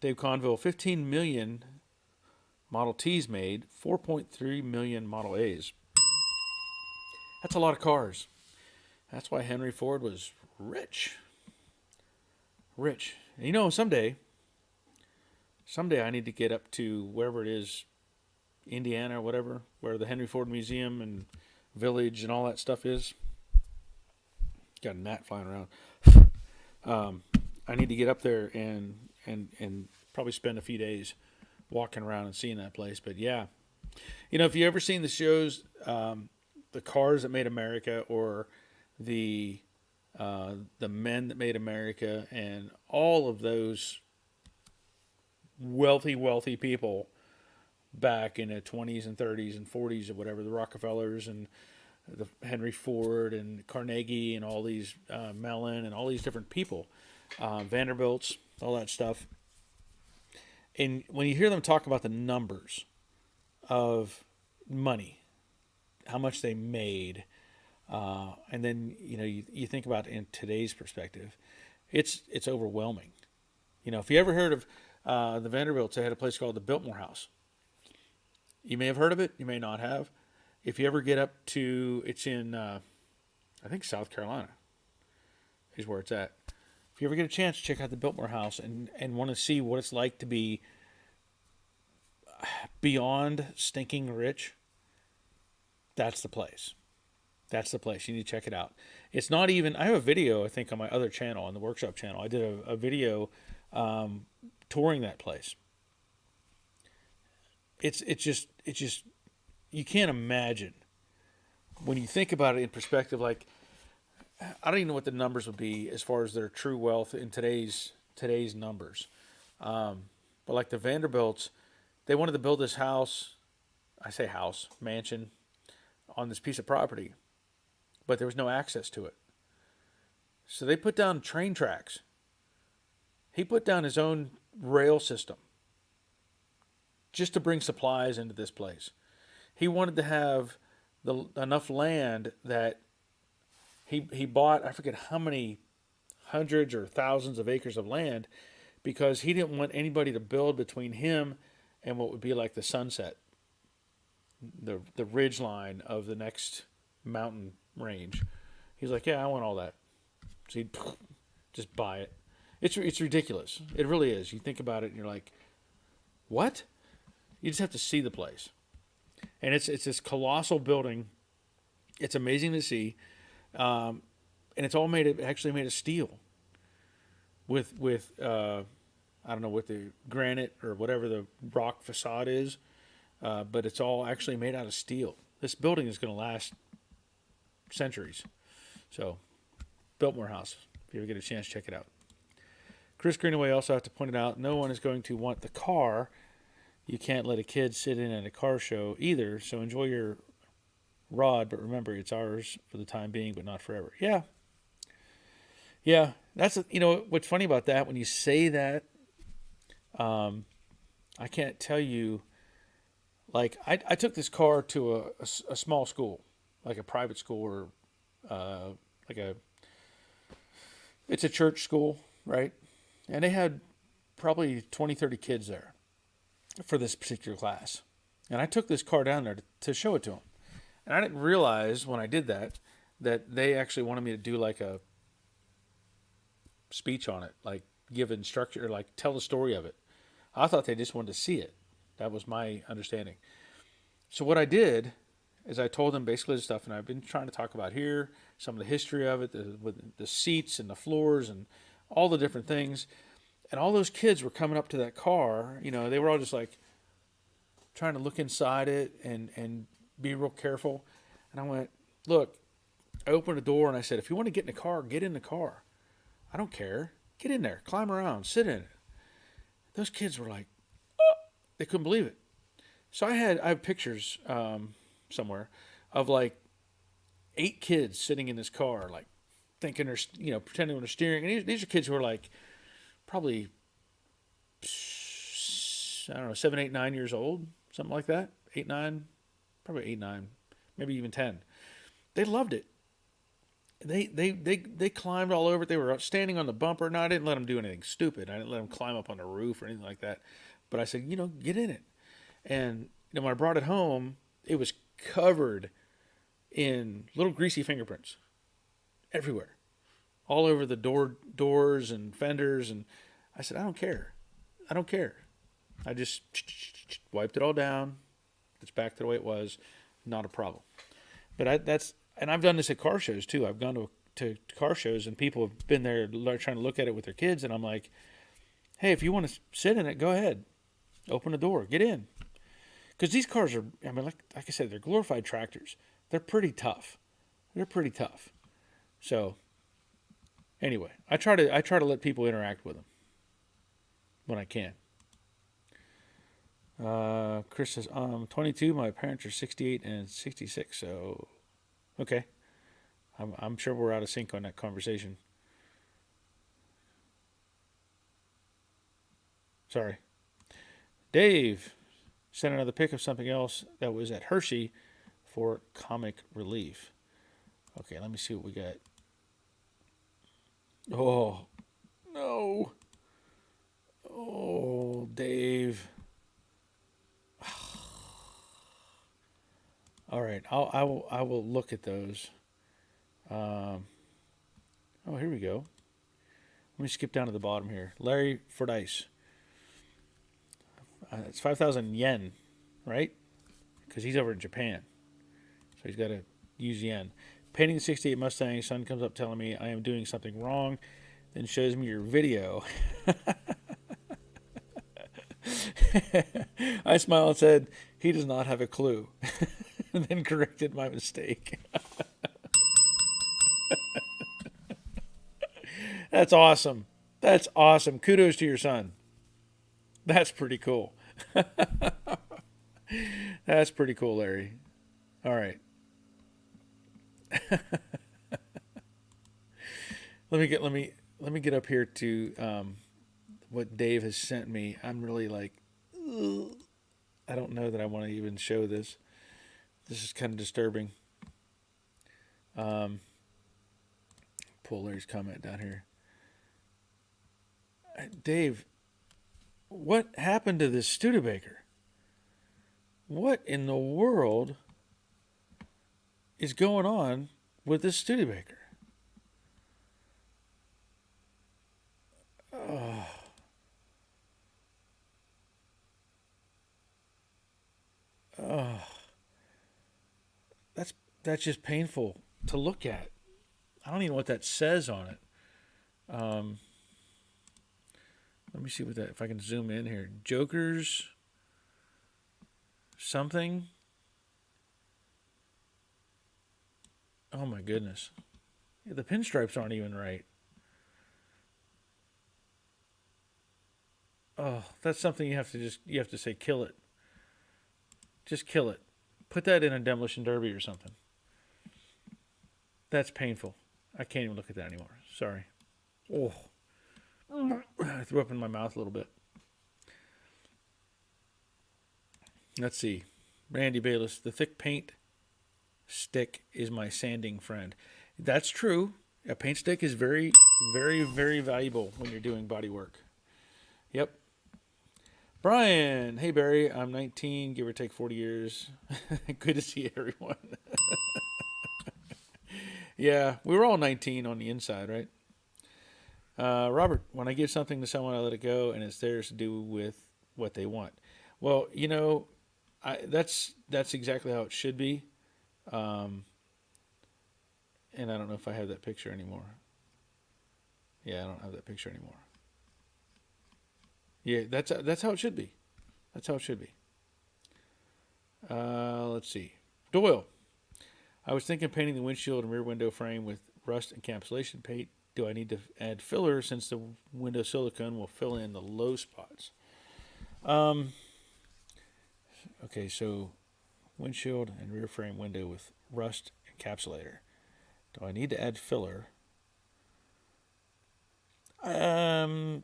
Dave Conville, 15 million Model Ts made, 4.3 million Model As. That's a lot of cars. That's why Henry Ford was rich. Rich. Someday I need to get up to wherever it is, Indiana or whatever, where the Henry Ford Museum and Village and all that stuff is. Got a gnat flying around. I need to get up there and probably spend a few days walking around and seeing that place. But yeah, if you ever seen the shows, the Cars That Made America, or the Men That Made America, and all of those wealthy people back in the 20s and 30s and 40s or whatever, the Rockefellers and the Henry Ford and Carnegie and all these Mellon and all these different people, Vanderbilts, all that stuff. And when you hear them talk about the numbers of money, how much they made, and then you think about it in today's perspective, it's overwhelming. If you ever heard of the Vanderbilts, they had a place called the Biltmore House. You may have heard of it, you may not have. If you ever get up to, it's in, I think South Carolina is where it's at. If you ever get a chance to check out the Biltmore House and want to see what it's like to be beyond stinking rich, that's the place. That's the place. You need to check it out. It's not even, I have a video, I think, on my other channel, on the workshop channel. I did a video touring that place. It's just, you can't imagine when you think about it in perspective. Like, I don't even know what the numbers would be as far as their true wealth in today's numbers. But like the Vanderbilts, they wanted to build this house, mansion, on this piece of property, but there was no access to it. So they put down train tracks. He put down his own rail system just to bring supplies into this place. He wanted to have enough land that he bought, I forget how many hundreds or thousands of acres of land, because he didn't want anybody to build between him and what would be like the sunset, the ridge line of the next mountain range. He's like, yeah, I want all that. So he'd just buy it. It's ridiculous. It really is. You think about it and you're like, what? You just have to see the place. And it's this colossal building. It's amazing to see. And it's all actually made of steel. With I don't know what the granite or whatever the rock facade is, but it's all actually made out of steel. This building is going to last centuries. So, Biltmore House. If you ever get a chance, check it out. Chris Greenaway also have to point it out, no one is going to want the car. You can't let a kid sit in at a car show either, so enjoy your rod, but remember, it's ours for the time being, but not forever. Yeah. Yeah, that's, what's funny about that, when you say that, I can't tell you, like, I took this car to a small school, like a private school, or like a It's a church school, right? And they had probably 20, 30 kids there for this particular class. And I took this car down there to show it to them. And I didn't realize when I did that they actually wanted me to do like a speech on it, like give instruction or like tell the story of it. I thought they just wanted to see it. That was my understanding. So what I did is I told them basically the stuff, and I've been trying to talk about here some of the history of it, with the seats and the floors and all the different things. And all those kids were coming up to that car. They were all just like trying to look inside it and be real careful. And I went, look, I opened the door and I said, if you want to get in the car, get in the car. I don't care. Get in there, climb around, sit in it. Those kids were like, oh, they couldn't believe it. So I have pictures somewhere of like 8 kids sitting in this car, like thinking they're, pretending they're steering. And these are kids who are like probably, I don't know, 7, 8, 9 years old, something like that. 8, 9, probably 8, 9, maybe even 10. They loved it. They climbed all over it. They were standing on the bumper. No, I didn't let them do anything stupid. I didn't let them climb up on the roof or anything like that. But I said, get in it. And when I brought it home, it was covered in little greasy fingerprints everywhere, all over the doors and fenders. And I said, I don't care. I don't care. I just wiped it all down. It's back to the way it was. Not a problem. But and I've done this at car shows too. I've gone to car shows and people have been there trying to look at it with their kids. And I'm like, hey, if you want to sit in it, go ahead. Open the door. Get in. Because these cars are, like I said, they're glorified tractors. They're pretty tough. So, anyway, I try to let people interact with them when I can. Chris says, 22. My parents are 68 and 66. So, okay. I'm sure we're out of sync on that conversation. Sorry. Dave sent another pic of something else that was at Hershey for comic relief. Okay, let me see what we got. Oh, no. Oh, Dave. All right, I will look at those. Oh, here we go. Let me skip down to the bottom here. Larry Fordyce. It's 5,000 yen, right? Because he's over in Japan. So he's got to use yen. Painting the 68 Mustang, son comes up telling me I am doing something wrong, then shows me your video. I smiled and said, he does not have a clue. And then corrected my mistake. That's awesome. That's awesome. Kudos to your son. That's pretty cool. That's pretty cool, Larry. All right. Let me get up here to what Dave has sent me. I'm really like, ugh. I don't know that I want to even show this. This is kind of disturbing. Pull Larry's comment down here. Dave, what happened to this Studebaker? What in the world is going on with this Studebaker? That's just painful to look at. I don't even know what that says on it. Let me see what that, if I can zoom in here. Joker's something. Oh my goodness. Yeah, the pinstripes aren't even right. Oh, that's something you have to say kill it. Just kill it. Put that in a demolition derby or something. That's painful. I can't even look at that anymore. Sorry. Oh. I threw up in my mouth a little bit. Let's see. Randy Bayless, the thick paint stick is my sanding friend. That's true. A paint stick is very, very, very valuable when you're doing body work. Yep. Brian, hey Barry, I'm 19, give or take 40 years. Good to see everyone. Yeah, we were all 19 on the inside, right? Robert, when I give something to someone, I let it go, and it's theirs to do with what they want. Well, that's exactly how it should be. Um, and I don't know if I have that picture anymore. Yeah, I don't have that picture anymore. Yeah, that's how it should be. That's how it should be. Let's see. Doyle, I was thinking painting the windshield and rear window frame with rust encapsulation paint. Do I need to add filler since the window silicone will fill in the low spots? Um, okay, so windshield and rear frame window with rust encapsulator. Do I need to add filler? Um,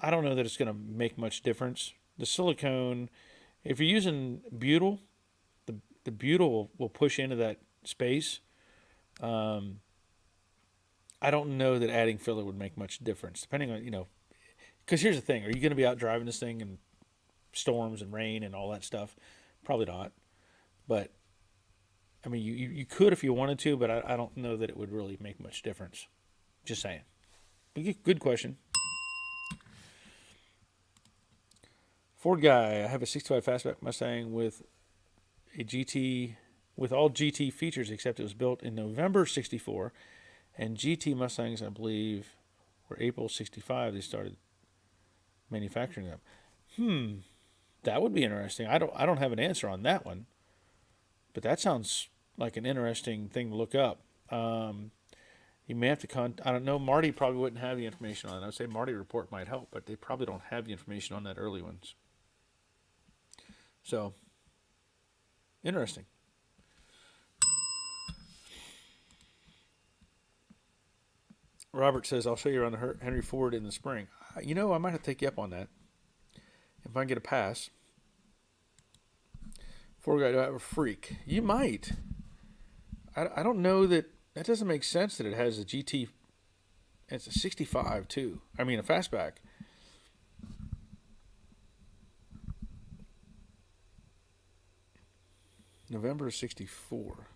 I don't know that it's going to make much difference. The silicone, if you're using butyl, the butyl will push into that space. Um, I don't know that adding filler would make much difference, depending on, because here's the thing: are you going to be out driving this thing in storms and rain and all that stuff? Probably not. But I mean, you could if you wanted to, but I don't know that it would really make much difference. Just saying. Good question. Ford guy, I have a 65 fastback Mustang with a GT with all GT features except it was built in November '64, and GT Mustangs, I believe, were April '65 they started manufacturing them. That would be interesting. I don't have an answer on that one, but that sounds like an interesting thing to look up. You may have to I don't know. Marty probably wouldn't have the information on it. I would say Marty report might help, but they probably don't have the information on that early ones. So, interesting. Robert says, I'll show you around the Henry Ford in the spring. I might have to take you up on that. If I can get a pass. Ford guy, do I have a freak? You might. I don't know that doesn't make sense that it has a GT. It's a 65 too. I mean, a fastback. November 64.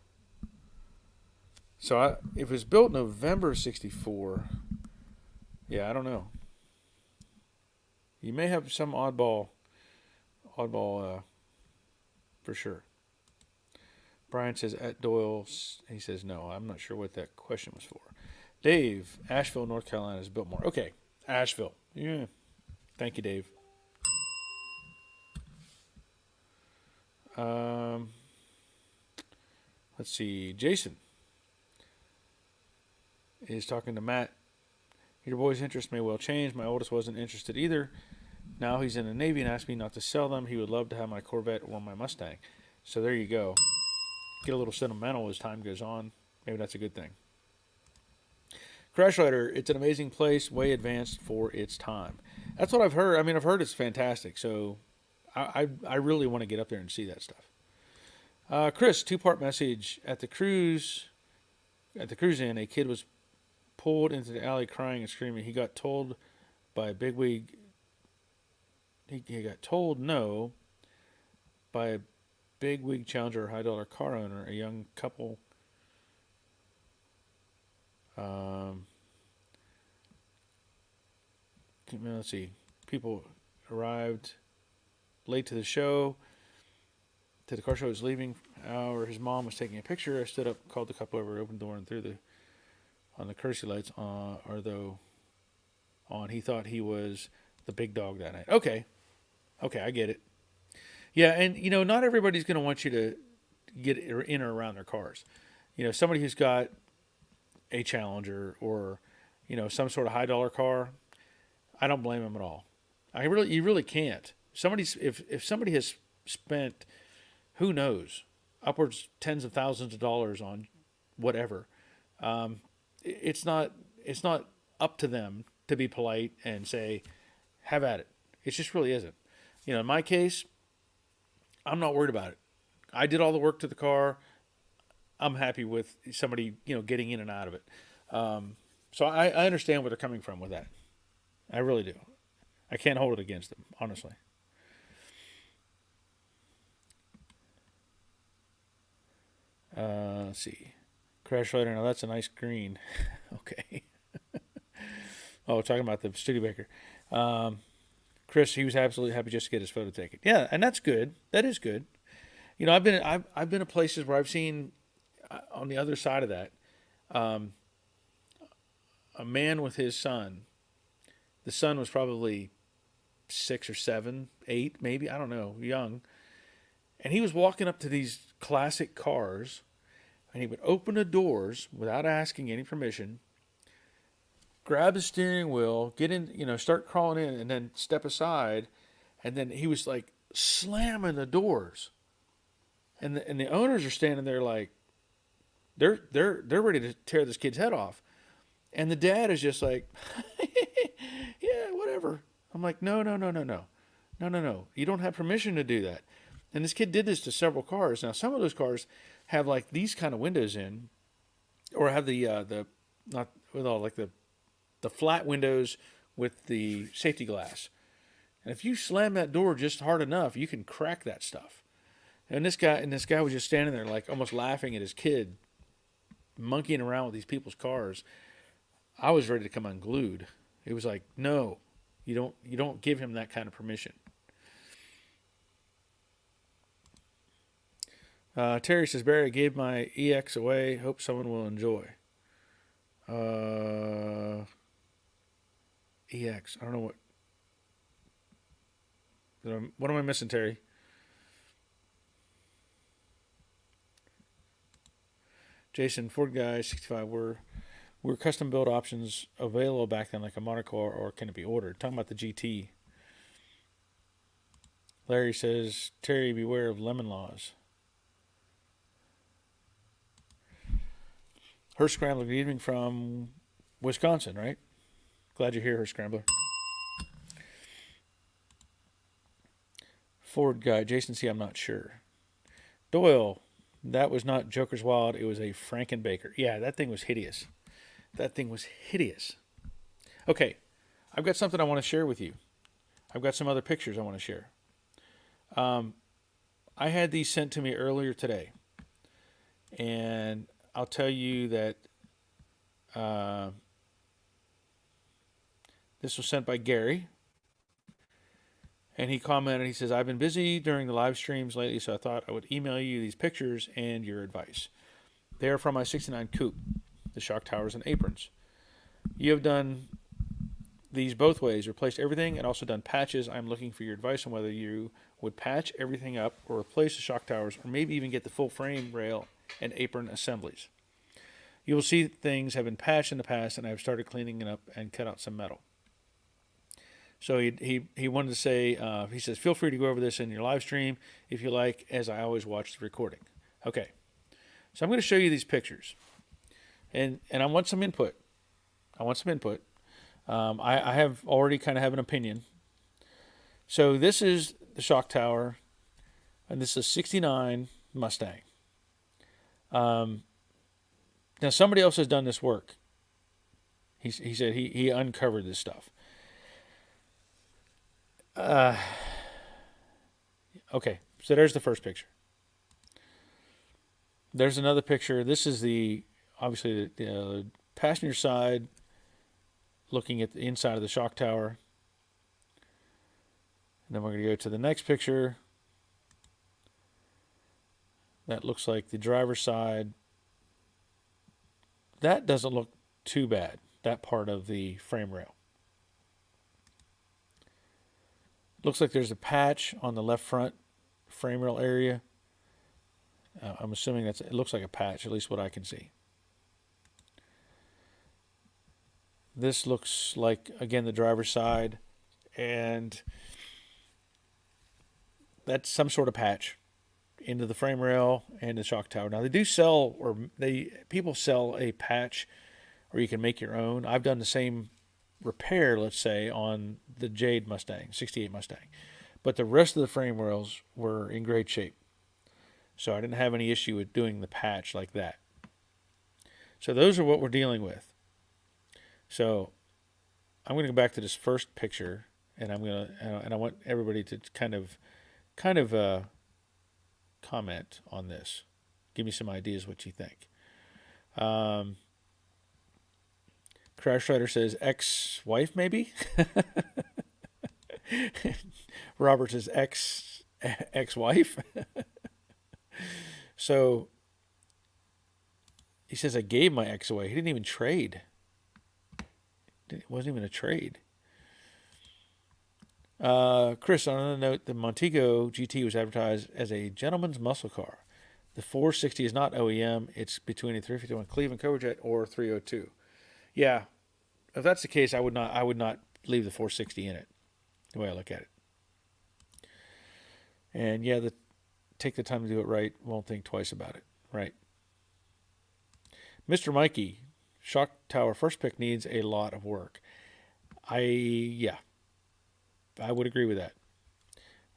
So if it was built November 64, yeah, I don't know. You may have some oddball, for sure. Brian says at Doyle, he says no. I'm not sure what that question was for. Dave, Asheville, North Carolina is built more. Okay, Asheville. Yeah, thank you, Dave. Let's see. Jason is talking to Matt. Your boy's interest may well change. My oldest wasn't interested either. Now he's in the Navy and asked me not to sell them. He would love to have my Corvette or my Mustang. So there you go. Get a little sentimental as time goes on. Maybe that's a good thing. Crashwriter, it's an amazing place, way advanced for its time. That's what I've heard. I mean, I've heard it's fantastic. So I really want to get up there and see that stuff. Chris, two-part message. At the cruise in, a kid was pulled into the alley crying and screaming. He got told by a bigwig. He got told no by a bigwig challenger or high-dollar car owner. A young couple. Let's see. People arrived late to the show. To the car show was leaving. His mom was taking a picture. I stood up, called the couple over, opened the door, and threw on the courtesy lights on. He thought he was the big dog that night. Okay, I get it. Yeah, and not everybody's going to want you to get in or around their cars. Somebody who's got a Challenger or some sort of high dollar car, I don't blame them at all. You really can't. If somebody has spent, who knows, upwards tens of thousands of dollars on whatever, it's not up to them to be polite and say, have at it. It just really isn't. In my case, I'm not worried about it. I did all the work to the car. I'm happy with somebody getting in and out of it. So I understand where they're coming from with that. I really do. I can't hold it against them, honestly. Let's see. Crash later. Now that's a nice green. Okay. Oh, talking about the Studebaker. Um, Chris, he was absolutely happy just to get his photo taken. Yeah, and that's good. That is good. I've been to places where I've seen on the other side of that um, a man with his son. The son was probably 6 or 7, 8, maybe, I don't know, young, and he was walking up to these classic cars, and he would open the doors without asking any permission, grab the steering wheel, get in, start crawling in, and then step aside, and then he was like slamming the doors, and the owners are standing there like they're ready to tear this kid's head off, and the dad is just like, yeah, whatever. I'm like, no, no, no, no, no, no, no, no. You don't have permission to do that. And this kid did this to several cars. Now, some of those cars have like these kind of windows in, or have the not with all like the flat windows with the safety glass. And if you slam that door just hard enough, you can crack that stuff. And this guy was just standing there like almost laughing at his kid monkeying around with these people's cars. I was ready to come unglued. It was like, no, you don't give him that kind of permission. Terry says, Barry, I gave my EX away. Hope someone will enjoy. EX. I don't know what am I missing, Terry? Jason, Ford guy, 65. Were custom build options available back then, like a monocore, or can it be ordered? Talking about the GT. Larry says, Terry, beware of lemon laws. Her Scrambler, good evening from Wisconsin, right? Glad you're here, Her Scrambler. Ford guy, Jason C., I'm not sure. Doyle, that was not Joker's Wild, it was a Frankenbaker. Yeah, that thing was hideous. That thing was hideous. Okay, I've got something I want to share with you. I've got some other pictures I want to share. I had these sent to me earlier today, and I'll tell you that this was sent by Gary, and he commented, he says, I've been busy during the live streams lately, so I thought I would email you these pictures and your advice. They are from my 69 Coupe, the shock towers and aprons. You have done these both ways, replaced everything and also done patches. I'm looking for your advice on whether you would patch everything up or replace the shock towers, or maybe even get the full frame rail and apron assemblies. You will see things have been patched in the past, and I have started cleaning it up and cut out some metal. So he wanted to say, he says, feel free to go over this in your live stream if you like, as I always watch the recording. Okay, so I'm going to show you these pictures, and I want some input. I have already kind of have an opinion. So this is the shock tower, and this is a 69 Mustang. Now somebody else has done this work. He said he uncovered this stuff. Okay, so there's the first picture. There's another picture. This is obviously the passenger side, looking at the inside of the shock tower. And then we're going to go to the next picture. That looks like the driver's side. That doesn't look too bad, that part of the frame rail. Looks like there's a patch on the left front frame rail area. I'm assuming it looks like a patch, at least what I can see. This looks like, again, the driver's side, and that's some sort of patch into the frame rail and the shock tower. Now they do sell, people sell a patch, or you can make your own. I've done the same repair, let's say, on the Jade Mustang, 68 Mustang, but the rest of the frame rails were in great shape. So I didn't have any issue with doing the patch like that. So those are what we're dealing with. So I'm going to go back to this first picture, and I want everybody to kind of comment on this. Give me some ideas what you think. Crash Rider says ex-wife maybe. Robert says ex-wife. So he says I gave my ex away. He didn't even trade. It wasn't even a trade. Chris, on another note, the Montego GT was advertised as a gentleman's muscle car. The 460 is not OEM. It's between a 351 Cleveland Cobra or 302. Yeah, if that's the case, I would not leave the 460 in it. The way I look at it. And yeah, take the time to do it right. Won't think twice about it. Right. Mr. Mikey, shock tower first pick needs a lot of work. I would agree with that.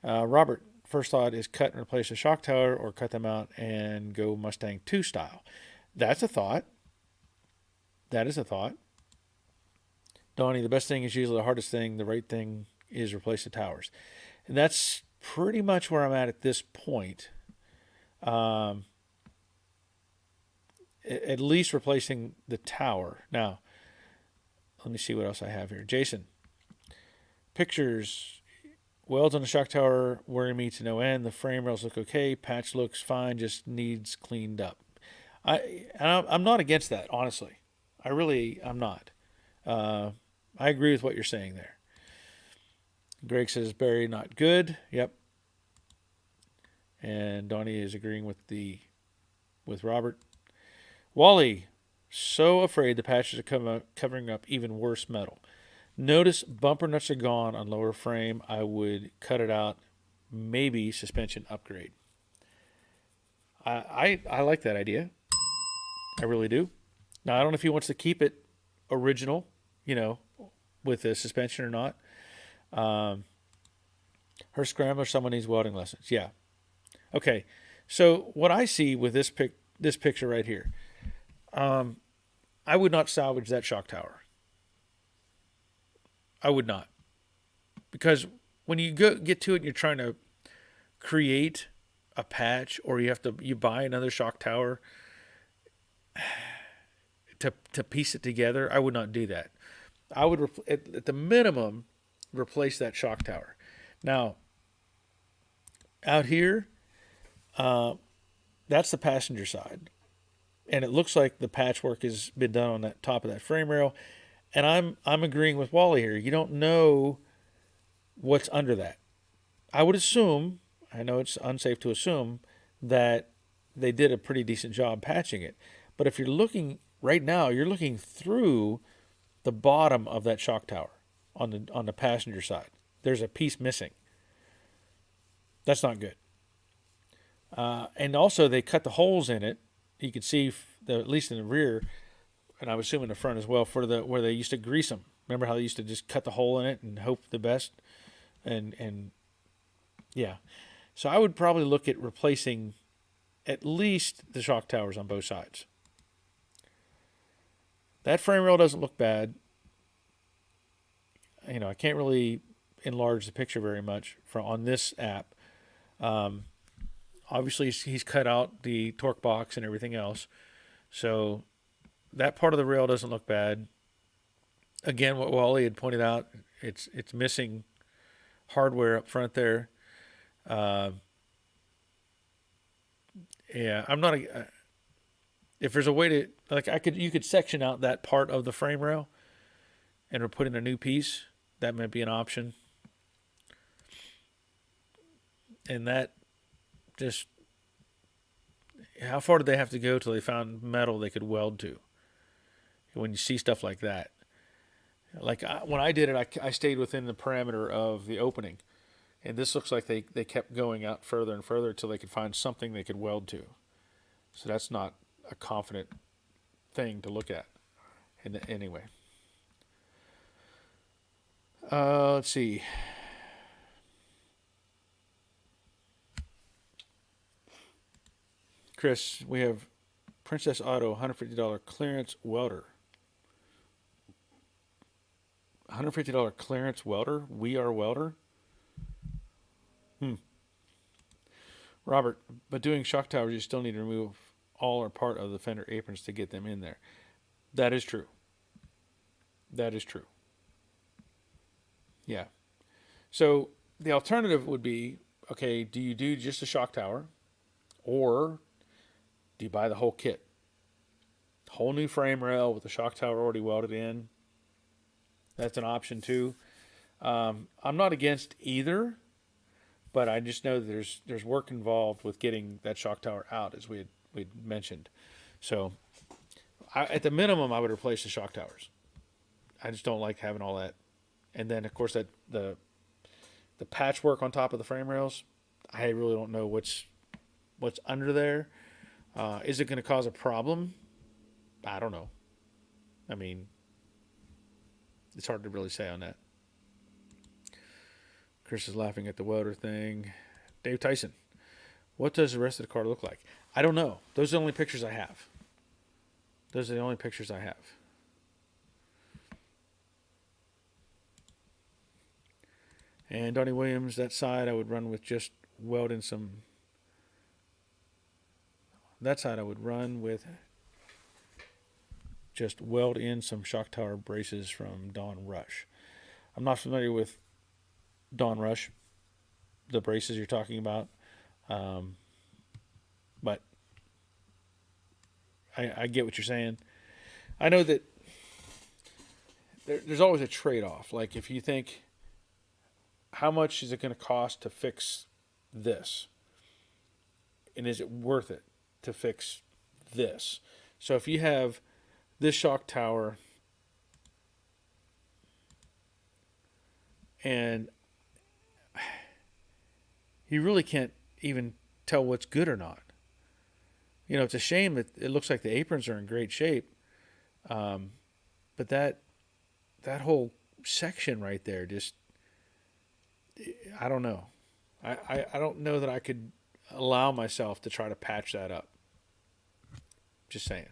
Robert, first thought is cut and replace the shock tower or cut them out and go Mustang 2 style. That's a thought. That is a thought. Donnie, the best thing is usually the hardest thing. The right thing is replace the towers. And that's pretty much where I'm at this point. At least replacing the tower. Now, let me see what else I have here. Jason, pictures. Welds on the shock tower worry me to no end. The frame rails look okay. Patch looks fine. Just needs cleaned up. I'm not against that, honestly. I'm not. I agree with what you're saying there. Greg says Barry not good. Yep. And Donnie is agreeing with Robert. Wally, so afraid the patches are covering up even worse metal. Notice bumper nuts are gone on lower frame. I would cut it out. Maybe suspension upgrade. I like that idea. I really do. Now, I don't know if he wants to keep it original, with the suspension or not. Her scrambler, someone needs welding lessons. Yeah. Okay. So what I see with this picture right here, I would not salvage that shock tower. I would not. Because when you get to it and you're trying to create a patch or you buy another shock tower to piece it together, I would not do that. I would, at the minimum, replace that shock tower. Now, out here, that's the passenger side. And it looks like the patchwork has been done on that top of that frame rail. And I'm agreeing with Wally here. You don't know what's under that. I would assume, I know it's unsafe to assume, that they did a pretty decent job patching it. But if you're looking right now, you're looking through the bottom of that shock tower on the passenger side. There's a piece missing. That's not good. And also they cut the holes in it. You can see at least in the rear, and I would assume in the front as well, where they used to grease them. Remember how they used to just cut the hole in it and hope the best? And yeah. So I would probably look at replacing at least the shock towers on both sides. That frame rail doesn't look bad. I can't really enlarge the picture very much on this app. Obviously, he's cut out the torque box and everything else. So that part of the rail doesn't look bad. Again, what Wally had pointed out, it's missing hardware up front there. Yeah, I'm not. If there's a way to you could section out that part of the frame rail and put in a new piece. That might be an option. And that just, how far did they have to go till they found metal they could weld to? When you see stuff like that, when I did it, I stayed within the parameter of the opening, and this looks like they kept going out further and further until they could find something they could weld to. So that's not a confident thing to look at. And anyway, let's see. Chris, we have Princess Auto $150 clearance welder. $150 clearance welder? We are welder? Hmm. Robert, but doing shock towers, you still need to remove all or part of the fender aprons to get them in there. That is true. That is true. Yeah. So the alternative would be, okay, do you do just a shock tower, or do you buy the whole kit? Whole new frame rail with the shock tower already welded in. That's an option too. I'm not against either, but I just know that there's work involved with getting that shock tower out, as we'd mentioned. So at the minimum, I would replace the shock towers. I just don't like having all that. And then of course that the patchwork on top of the frame rails, I really don't know what's under there. Is it going to cause a problem? I don't know. I mean, it's hard to really say on that. Chris is laughing at the welder thing. Dave Tyson, what does the rest of the car look like? I don't know. Those are the only pictures I have. Those are the only pictures I have. And Donnie Williams, that side I would run with just weld in some. That side I would run with just weld in some shock tower braces from Dawn Rush. I'm not familiar with Dawn Rush, the braces you're talking about, but I get what you're saying. I know that there's always a trade-off. Like if you think, how much is it going to cost to fix this? And is it worth it to fix this? So if you have this shock tower and you really can't even tell what's good or not. You know, it's a shame that it looks like the aprons are in great shape. But that whole section right there, just, I don't know. I don't know that I could allow myself to try to patch that up. Just saying.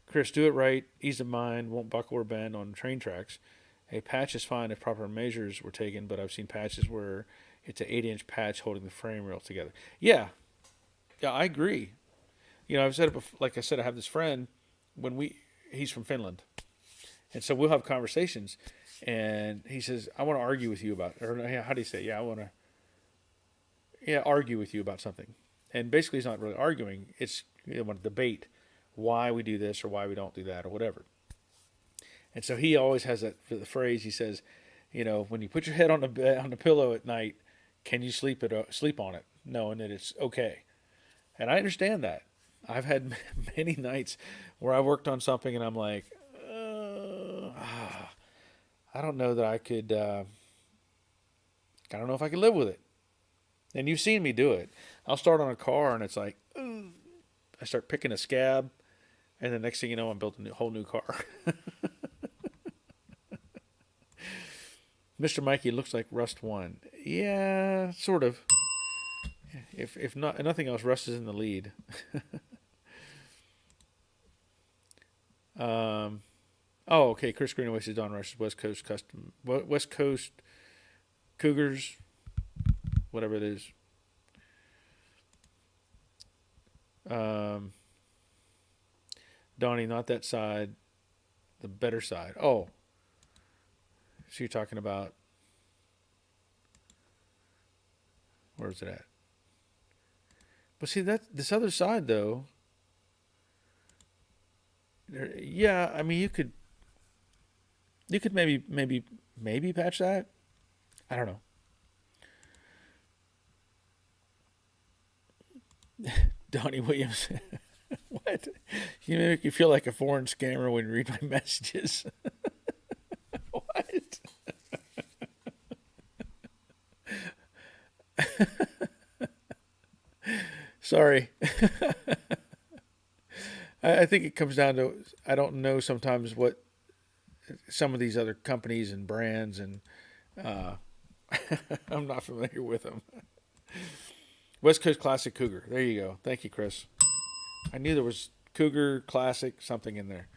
Chris, do it right. Ease of mind. Won't buckle or bend on train tracks. A patch is fine if proper measures were taken, but I've seen patches where it's an 8-inch patch holding the frame rail together. Yeah, I agree. You know, I've said it before, like I said, I have this friend he's from Finland, and so we'll have conversations, and he says, "I want to argue with you about," or how do you say? Yeah, I want to, argue with you about something, and basically he's not really arguing. It's want to debate why we do this or why we don't do that or whatever. And so he always has the phrase. He says, when you put your head on the pillow at night, can you sleep on it, knowing that it's okay? And I understand that. I've had many nights where I worked on something and I'm like, I don't know that I could. I don't know if I could live with it. And you've seen me do it. I'll start on a car and it's like, I start picking a scab, and the next thing you know, I'm building a whole new car. Mr. Mikey looks like Rust 1. Yeah, sort of. If not nothing else, Rust is in the lead. Okay. Chris Greenaway says Don Rush's West Coast Cougars, whatever it is. Donnie, not that side, the better side. Oh, so you're talking about, where is it at? But see, this other side though. Yeah, I mean you could maybe patch that. I don't know. Donnie Williams. What? You make you feel like a foreign scammer when you read my messages. What? Sorry. I think it comes down to, I don't know sometimes what some of these other companies and brands, and I'm not familiar with them. West Coast Classic Cougar. There you go. Thank you, Chris. I knew there was Cougar Classic something in there.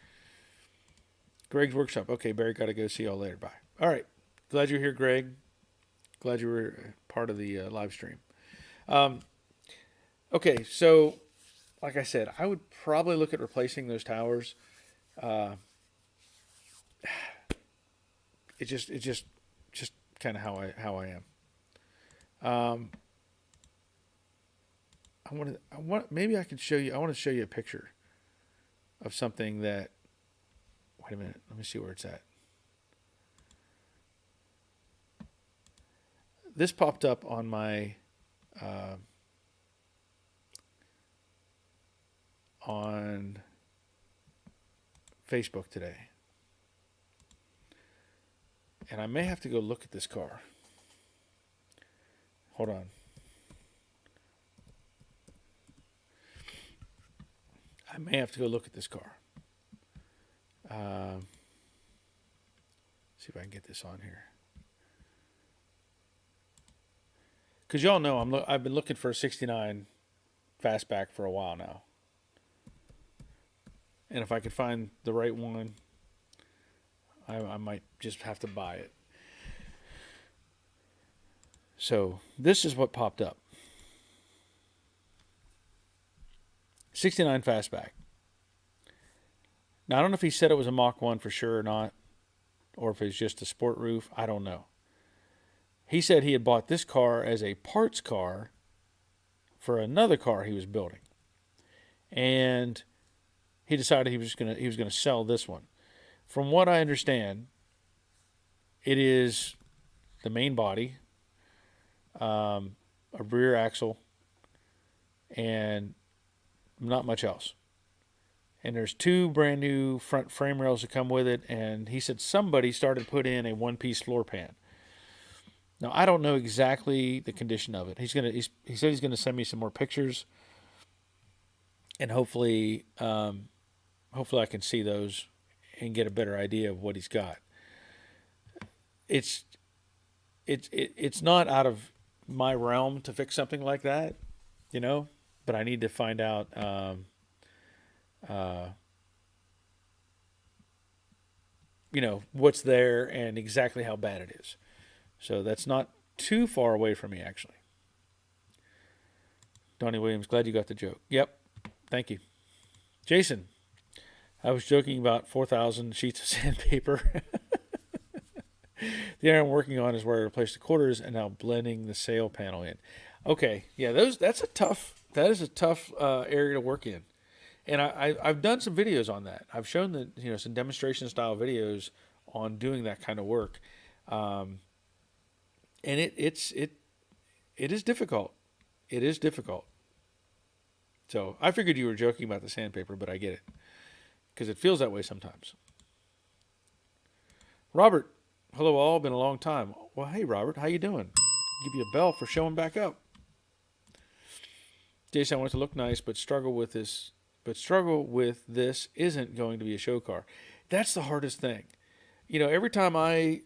Greg's Workshop. Okay, Barry, got to go. See y'all later. Bye. All right. Glad you're here, Greg. Glad you were part of the live stream. Okay, so like I said, I would probably look at replacing those towers. Uh, just kind of how I am. Maybe I could show you. I want to show you a picture of something that. Wait a minute. Let me see where it's at. This popped up on my on Facebook today. And I may have to go look at this car. Hold on. I may have to go look at this car. See if I can get this on here. Because y'all know I've been looking for a 69 fastback for a while now. And if I could find the right one, I might just have to buy it. So this is what popped up. 69 fastback. Now, I don't know if he said it was a Mach 1 for sure or not, or if it's just a sport roof. I don't know. He said he had bought this car as a parts car for another car he was building. And he decided he was gonna sell this one. From what I understand, it is the main body, a rear axle, and not much else. And there's 2 brand new front frame rails that come with it. And he said somebody started to put in a one-piece floor pan. Now, I don't know exactly the condition of it. He said he's gonna send me some more pictures, and hopefully I can see those and get a better idea of what he's got. It's not out of my realm to fix something like that, but I need to find out what's there and exactly how bad it is. So that's not too far away from me, actually. Donnie Williams, glad you got the joke. Yep, thank you. Jason, I was joking about 4,000 sheets of sandpaper. The area I'm working on is where I replaced the quarters and now blending the sail panel in. Okay, yeah, that is a tough area to work in. And I've done some videos on that. I've shown that some demonstration style videos on doing that kind of work. And it is difficult. It is difficult. So I figured you were joking about the sandpaper, but I get it. Because it feels that way sometimes. Robert, hello all, been a long time. Well, hey Robert, how you doing? Give you a bell for showing back up. Jason, I want it to look nice, but struggle with this isn't going to be a show car. That's the hardest thing. Every time I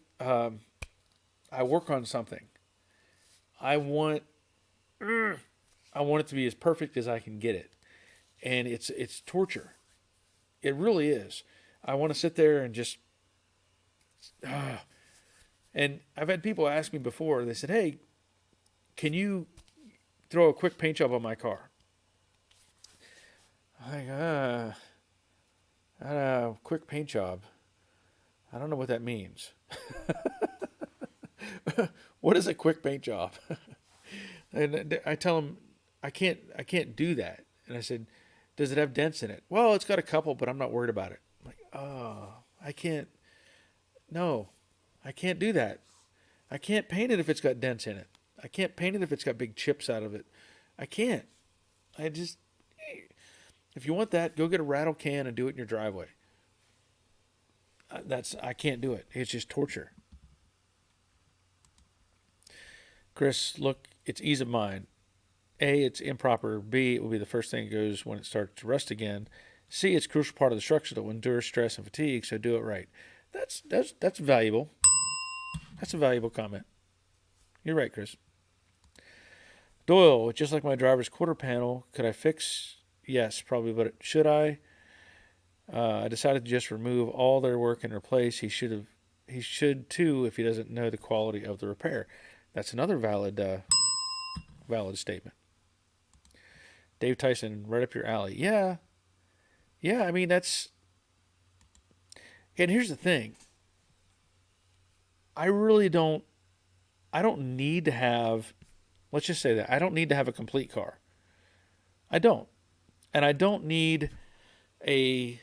work on something, I want it to be as perfect as I can get it. And it's torture. It really is. I want to sit there and just and I've had people ask me before, they said, "Hey, can you throw a quick paint job on my car?" I'm like, quick paint job. I don't know what that means. What is a quick paint job? And I tell them, I can't do that. And I said, does it have dents in it? Well, it's got a couple, but I'm not worried about it. I'm like, I can't do that. I can't paint it if it's got dents in it. I can't paint it if it's got big chips out of it. I can't. If you want that, go get a rattle can and do it in your driveway. I can't do it. It's just torture. Chris, look, it's ease of mind. A, it's improper. B, it will be the first thing that goes when it starts to rust again. C, it's a crucial part of the structure that will endure stress and fatigue, so do it right. That's valuable. That's a valuable comment. You're right, Chris. Doyle, just like my driver's quarter panel, could I fix? Yes, probably, but should I? I decided to just remove all their work and replace. He should have. He should too if he doesn't know the quality of the repair. That's another valid statement. Dave Tyson, right up your alley. Yeah, yeah. I mean that's. And here's the thing. I really don't. I don't need to have. Let's just say that I don't need to have a complete car. I don't, and I don't need a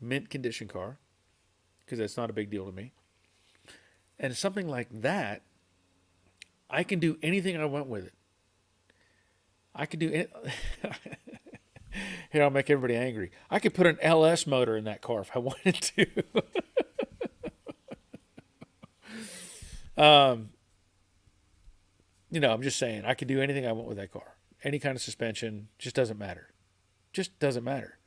mint condition car because that's not a big deal to me. And something like that, I can do anything I want with it. I could do it. Here, I'll make everybody angry. I could put an LS motor in that car if I wanted to. um, I'm just saying, I could do anything I want with that car. Any kind of suspension, just doesn't matter. Just doesn't matter.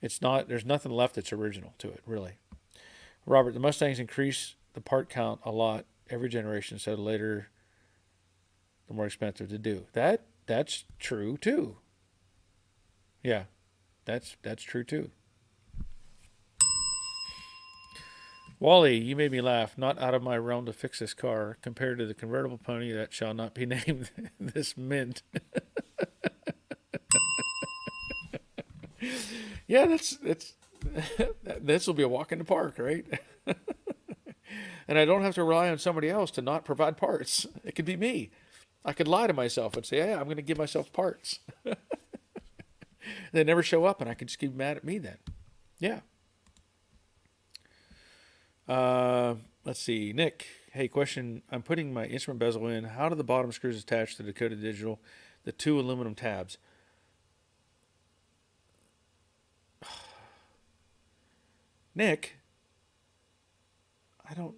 It's not. There's nothing left that's original to it, really. Robert, the Mustangs increase the part count a lot every generation, so later, the more expensive to do. That's true too. Yeah, that's true too. Wally, you made me laugh. Not out of my realm to fix this car. Compared to the convertible pony that shall not be named, this mint. Yeah, that's this will be a walk in the park, right? And I don't have to rely on somebody else to not provide parts. It could be me. I could lie to myself and say, "Yeah, I'm going to give myself parts." They never show up, and I can just get mad at me then. Yeah. Let's see. Nick, hey, question. I'm putting my instrument bezel in. How do the bottom screws attach to the Dakota Digital, the two aluminum tabs? Nick, I don't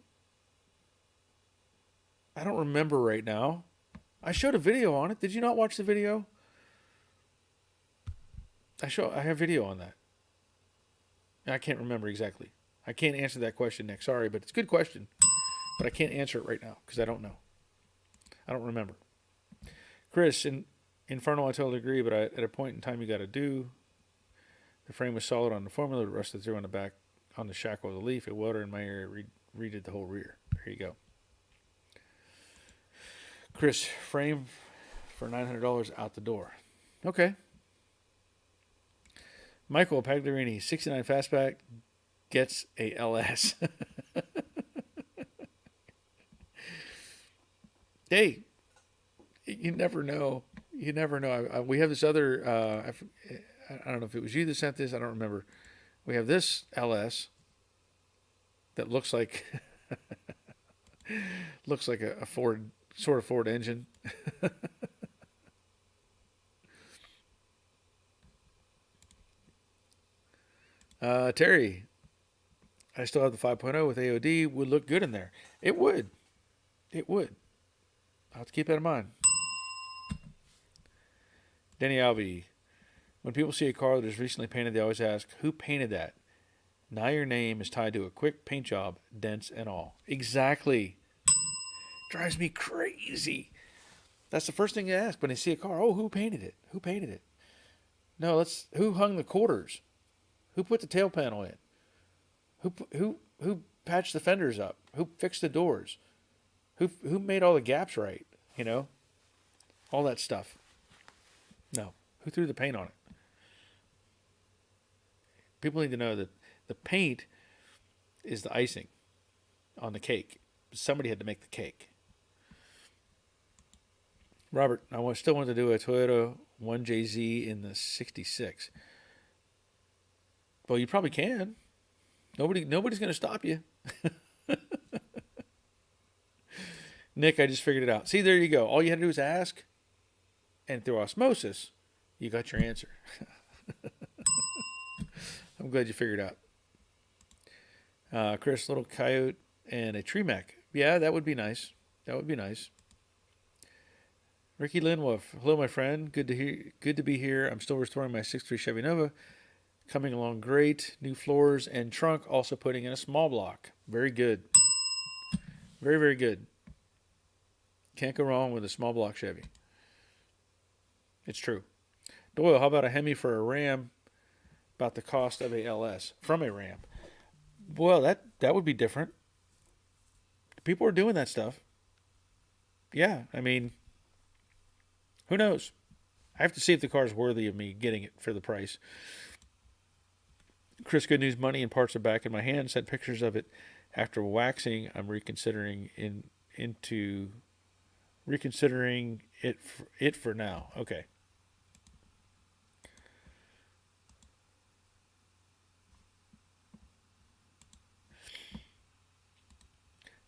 remember right now. I showed a video on it. Did you not watch the video? I have video on that. I can't remember exactly. I can't answer that question, Nick. Sorry, but it's a good question. But I can't answer it right now because I don't know. I don't remember. Chris, in Infernal, I totally agree, but at a point in time you got to do. The frame was solid on the formula, the rusted through on the back on the shackle of the leaf. It welder in my area redid the whole rear. There you go. Chris, frame for $900 out the door. Okay. Michael Pagliarini, 69 fastback, gets a LS. Hey, you never know. You never know. We have this other, I don't know if it was you that sent this. I don't remember. We have this LS that looks like a Ford, sort of Ford engine. Terry, I still have the 5.0 with AOD. Would look good in there. It would. It would. I'll have to keep that in mind. Denny Alvey. When people see a car that is recently painted, they always ask, who painted that? Now your name is tied to a quick paint job, dents and all. Exactly. Drives me crazy. That's the first thing you ask when they see a car. Oh, who painted it? Who painted it? No, who hung the quarters? Who put the tail panel in? Who patched the fenders up? Who fixed the doors? Who made all the gaps right? All that stuff. No. Who threw the paint on it? People need to know that the paint is the icing on the cake. Somebody had to make the cake. Robert, I still want to do a Toyota 1JZ in the 66. Well, you probably can. Nobody's going to stop you. Nick, I just figured it out. See, there you go. All you had to do is ask, and through osmosis, you got your answer. I'm glad you figured it out. Chris, little coyote and a tree mech. Yeah, that would be nice. That would be nice. Ricky Linwolf. Hello, my friend. Good to be here. I'm still restoring my 6.3 Chevy Nova. Coming along great. New floors and trunk. Also putting in a small block. Very good. Very, very good. Can't go wrong with a small block Chevy. It's true. Doyle, how about a Hemi for a Ram? About the cost of a LS from a Ram. Well, that would be different. People are doing that stuff. Yeah, I mean, who knows? I have to see if the car is worthy of me getting it for the price. Chris, good news. Money and parts are back in my hand. Sent pictures of it after waxing. I'm reconsidering it for now. Okay.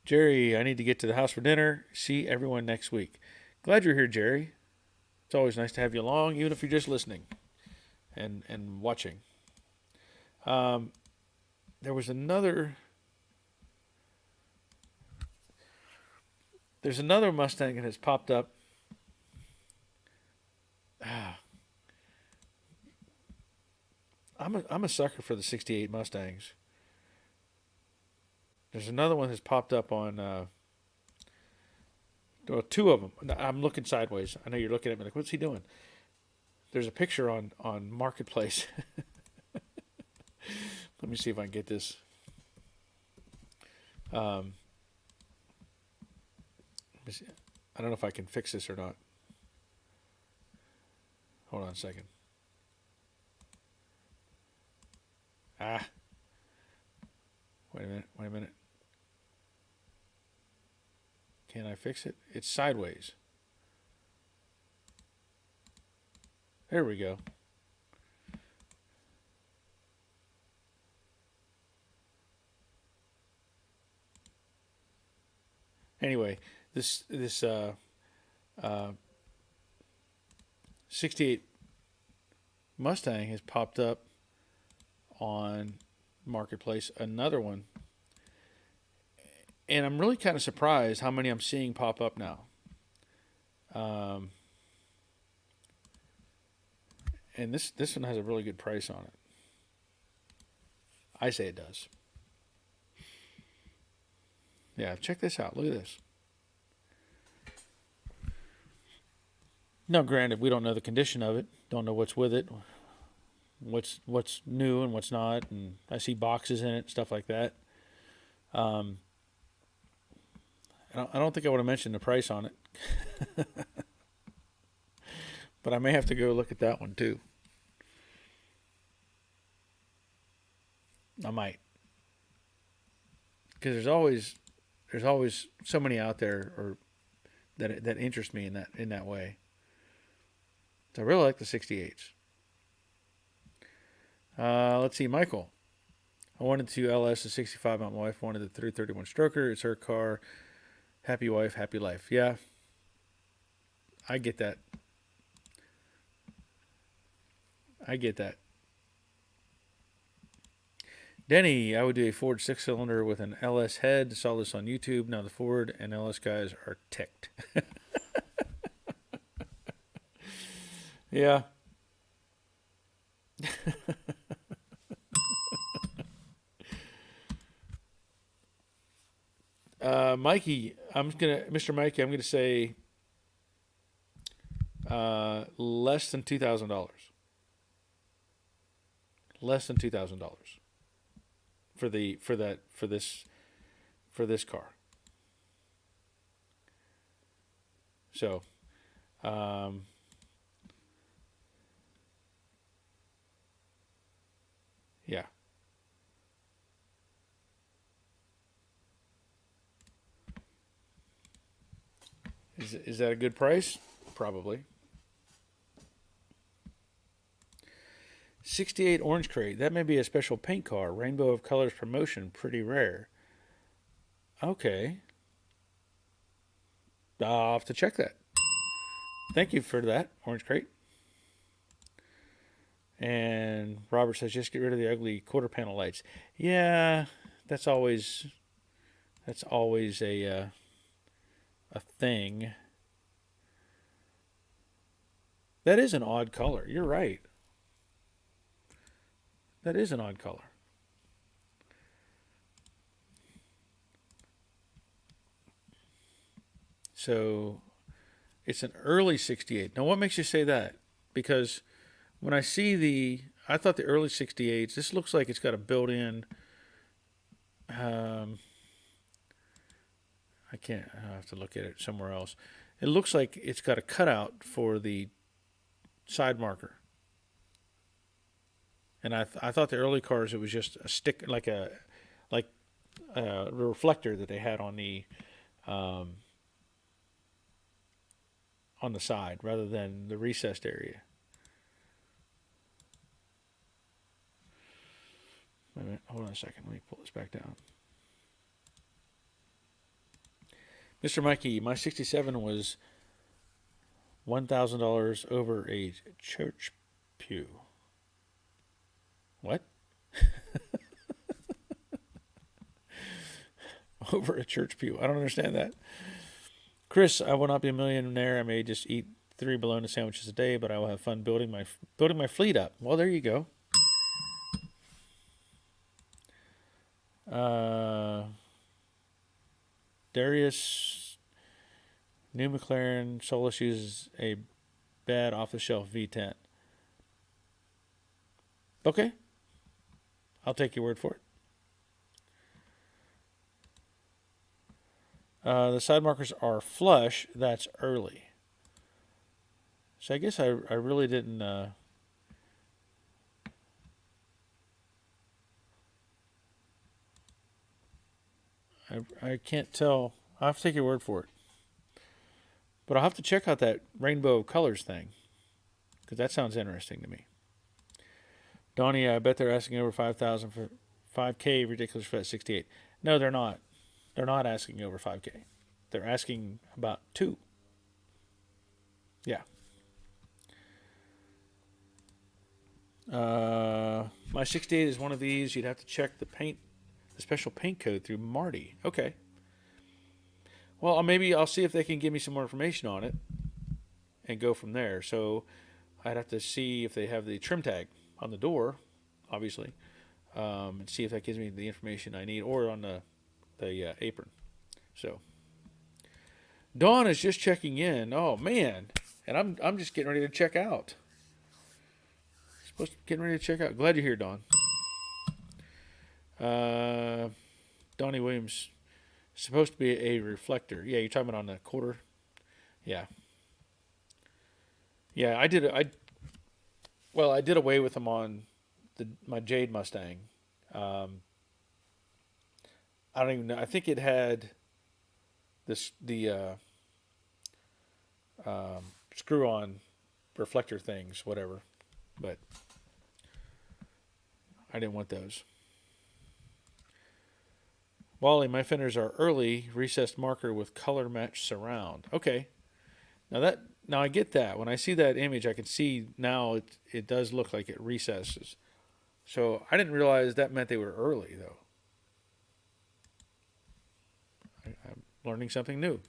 Jerry, I need to get to the house for dinner. See everyone next week. Glad you're here, Jerry. It's always nice to have you along, even if you're just listening and watching. There was another. There's another Mustang that has popped up. I'm a sucker for the '68 Mustangs. There's another one that's popped up on. Well, two of them. I'm looking sideways. I know you're looking at me like, what's he doing? There's a picture on Marketplace. Let me see if I can get this. I don't know if I can fix this or not. Hold on a second. Wait a minute. Can I fix it? It's sideways. There we go. Anyway, this 68 Mustang has popped up on Marketplace. Another one. And I'm really kind of surprised how many I'm seeing pop up now. And this one has a really good price on it. I say it does. Yeah, check this out. Look at this. Now, granted, we don't know the condition of it. Don't know what's with it. What's new and what's not. And I see boxes in it, stuff like that. I don't think I would have mentioned the price on it. But I may have to go look at that one too. I might. Because there's always so many out there or that interest me in that way. So I really like the 68s. Let's see, Michael. I wanted to LS a 65. My wife wanted the 331 stroker. It's her car. Happy wife, happy life. Yeah, I get that. Denny, I would do a Ford 6-cylinder with an LS head. Saw this on YouTube. Now the Ford and LS guys are ticked. Yeah. Mikey, Mr. Mikey, I'm gonna say less than $2,000. Less than $2,000 for this car. So, yeah. Is that a good price? Probably. 68 Orange Crate. That may be a special paint car. Rainbow of Colors promotion. Pretty rare. Okay. I'll have to check that. Thank you for that, Orange Crate. And Robert says, just get rid of the ugly quarter panel lights. Yeah, that's always a thing. That is an odd color. You're right. That is an odd color. So it's an early 68. Now, what makes you say that? Because when I see I thought the early 68s, this looks like it's got a built-in, um, I have to look at it somewhere else. It looks like it's got a cutout for the side marker. And I thought the early cars, it was just a stick, like a reflector that they had um, on the side rather than the recessed area. Wait a minute, hold on a second. Let me pull this back down. Mr. Mikey, my 67 was $1,000 over a church pew. What? Over a church pew. I don't understand that. Chris, I will not be a millionaire. I may just eat 3 bologna sandwiches a day, but I will have fun building my fleet up. Well, there you go. Darius, new McLaren Solus uses a bad off-the-shelf V10. Okay, I'll take your word for it. The side markers are flush. That's early. So I guess I really didn't. I can't tell. I'll have to take your word for it. But I'll have to check out that rainbow colors thing because that sounds interesting to me. Donnie, I bet they're asking over 5,000 for 5K. Ridiculous for that 68. No, they're not. They're not asking over 5K. They're asking about 2. Yeah. My 68 is one of these. You'd have to check the special paint code through Marty. Okay. Well, maybe I'll see if they can give me some more information on it and go from there. So I'd have to see if they have the trim tag on the door, obviously, and see if that gives me the information I need, or on the apron. So Dawn is just checking in. Oh man, and I'm just getting ready to check out. Getting ready to check out. Glad you're here, Dawn. Donnie Williams, supposed to be a reflector. Yeah, you're talking about on the quarter. Yeah. Yeah, I did away with them on my Jade Mustang. I don't even know. I think it had the screw-on reflector things, whatever. But I didn't want those. Wally, my fenders are early recessed marker with color match surround. Okay. Now I get that. When I see that image, I can see now it does look like it recesses. So I didn't realize that meant they were early, though. I'm learning something new.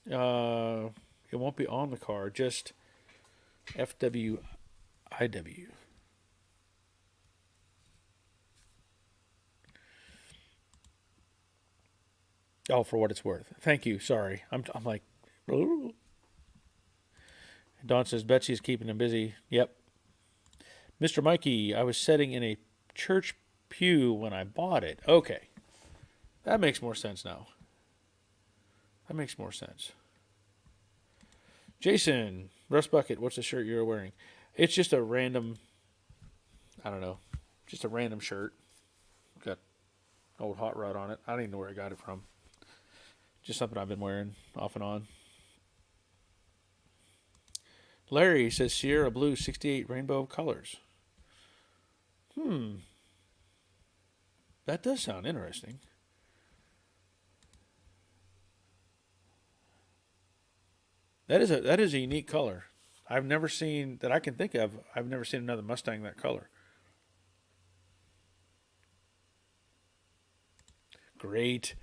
It won't be on the car, just FWIW. Oh, for what it's worth. Thank you. Sorry. I'm like, ooh. Don says, Betsy's keeping him busy. Yep. Mr. Mikey, I was sitting in a church pew when I bought it. Okay. That makes more sense now. That makes more sense. Jason, Russ Bucket, what's the shirt you're wearing? It's just a random, I don't know, just a random shirt. Got old Hot Rod on it. I don't even know where I got it from. Just something I've been wearing off and on. Larry says Sierra Blue 68 rainbow colors. That does sound interesting. That is a unique color. I've never seen, that I can think of, I've never seen another Mustang that color. Great.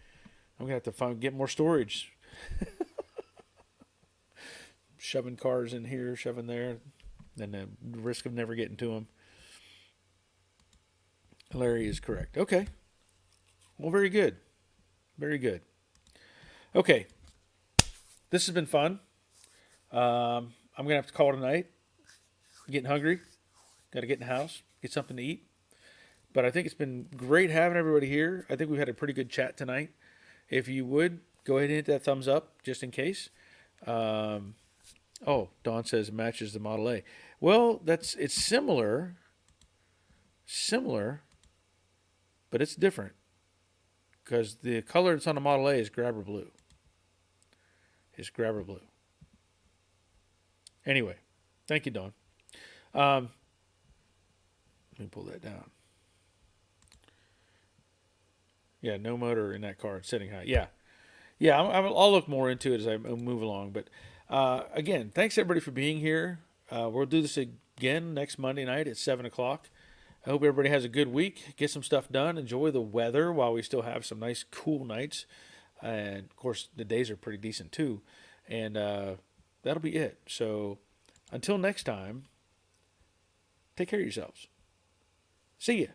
I'm going to have to get more storage. Shoving cars in here, shoving there, and the risk of never getting to them. Larry is correct. Okay. Well, very good. Very good. Okay. This has been fun. I'm going to have to call it a night. Getting hungry. Got to get in the house, get something to eat. But I think it's been great having everybody here. I think we've had a pretty good chat tonight. If you would, go ahead and hit that thumbs up just in case. Um, oh, Dawn says matches the Model A. Well, it's similar, but it's different because the color that's on the Model A is grabber blue. It's grabber blue. Anyway, thank you, Dawn. Let me pull that down. Yeah, no motor in that car. It's sitting high. Yeah. Yeah, I'll look more into it as I move along. But again, thanks everybody for being here. We'll do this again next Monday night at 7 o'clock. I hope everybody has a good week. Get some stuff done. Enjoy the weather while we still have some nice, cool nights. And, of course, the days are pretty decent, too. And that'll be it. So until next time, take care of yourselves. See ya.